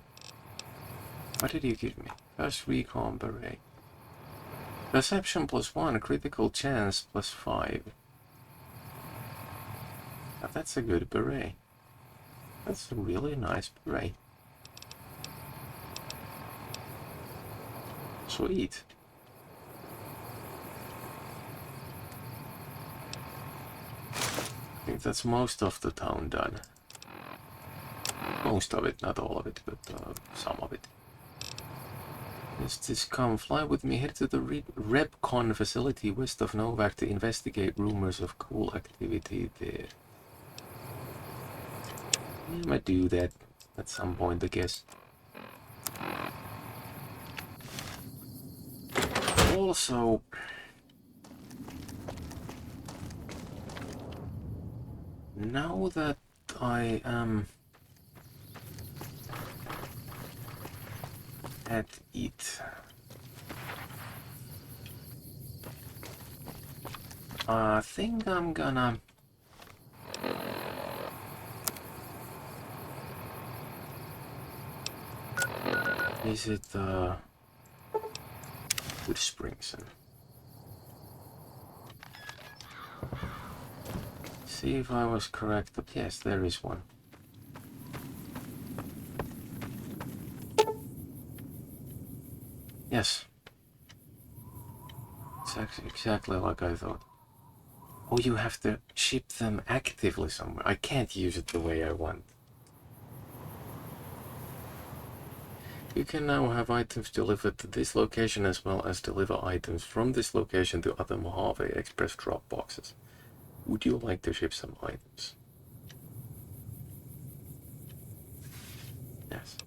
What did you give me? First recon beret. Perception +1, critical chance +5. Now, that's a good beret. That's a really nice beret. Sweet. I think that's most of the town done. Most of it, not all of it, but some of it. Just come, fly with me, head to the RepCon facility west of Novac to investigate rumors of cool activity there. I might do that at some point, I guess. Also, now that I am at it, I think I'm gonna... visit Good Springs and see if I was correct, but yes, there is one. Yes. Exactly like I thought. Oh, you have to ship them actively somewhere. I can't use it the way I want. You can now have items delivered to this location as well as deliver items from this location to other Mojave Express drop boxes. Would you like to ship some items? Yes.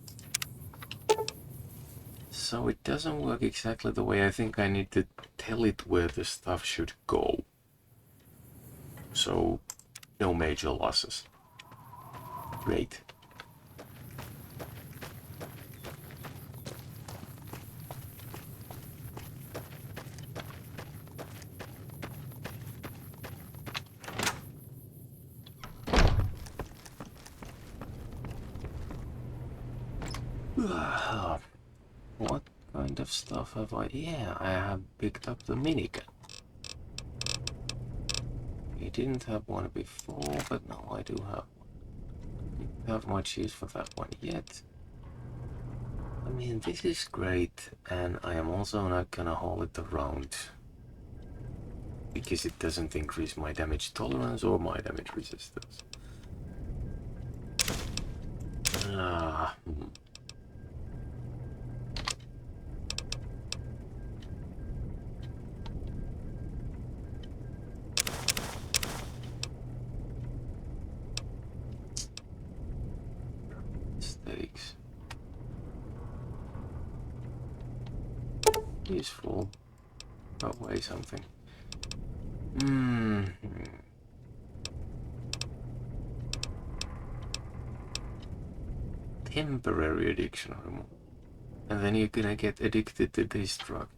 So it doesn't work exactly the way I think. I need to tell it where the stuff should go. So, no major losses. Great. What kind of stuff have I... Yeah, I have picked up the minigun. I didn't have one before, but now I do have one. Didn't have much use for that one yet. I mean, this is great, and I am also not gonna haul it around because it doesn't increase my damage tolerance or my damage resistance. Steaks. Useful. But weigh something. Temporary addiction removal. And then you're gonna get addicted to this drug.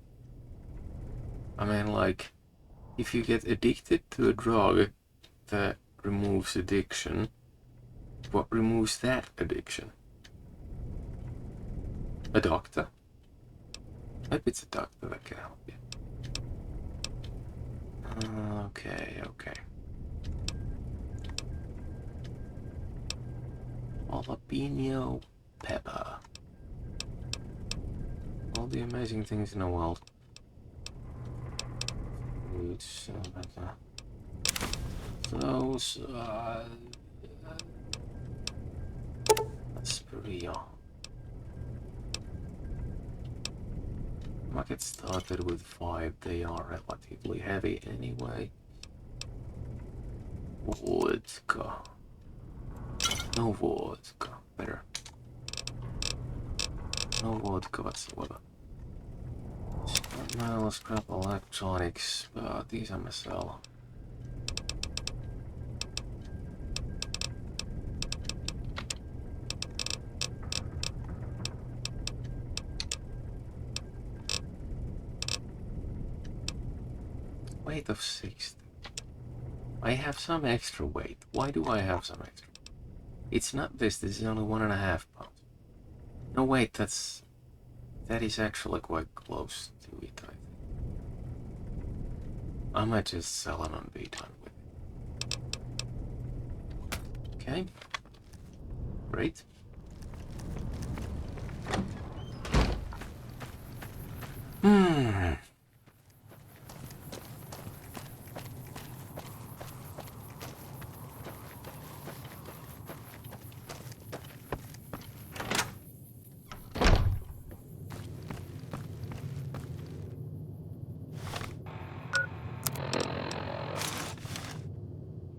I mean, like, if you get addicted to a drug that removes addiction, what removes that addiction? A doctor? Maybe it's a doctor that can help you. Okay. Jalapeno pepper. All the amazing things in the world. Foods, those, Aspiria. I might get started with 5, they are relatively heavy anyway. Vodka. No vodka. Better. No vodka whatsoever. Scrap metal, scrap electronics. These I'm gonna sell. Weight of 60. I have some extra weight. Why do I have some extra? It's not this. This is only 1.5 pounds. No, wait. That is actually quite close to it. I think I might just sell it and be done with it. Okay. Great.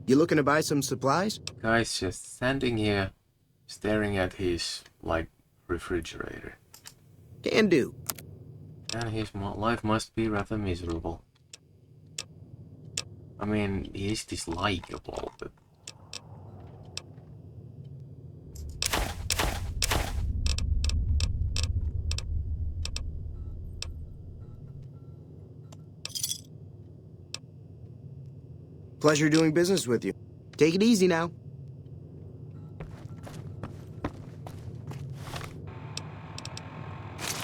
You looking to buy some supplies? Guy's just standing here, staring at his, like, refrigerator. Can do. And his life must be rather miserable. I mean, he is dislikable, but... Pleasure doing business with you. Take it easy now.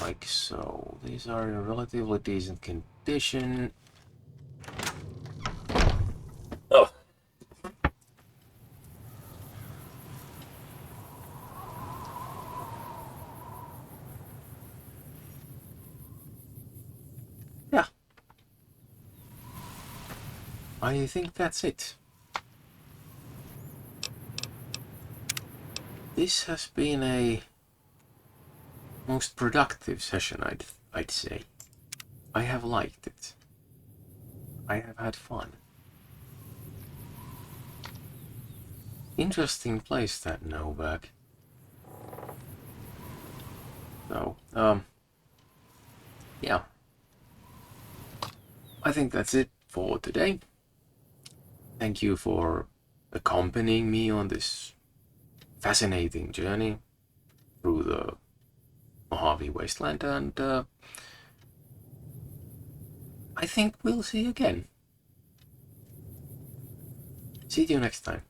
Like so. These are in relatively decent condition. Oh. Yeah. I think that's it. This has been a most productive session, I'd say. I have liked it. I have had fun. Interesting place, that Novac. So, yeah. I think that's it for today. Thank you for accompanying me on this fascinating journey through the Mojave Wasteland, and I think we'll see you again. See you next time.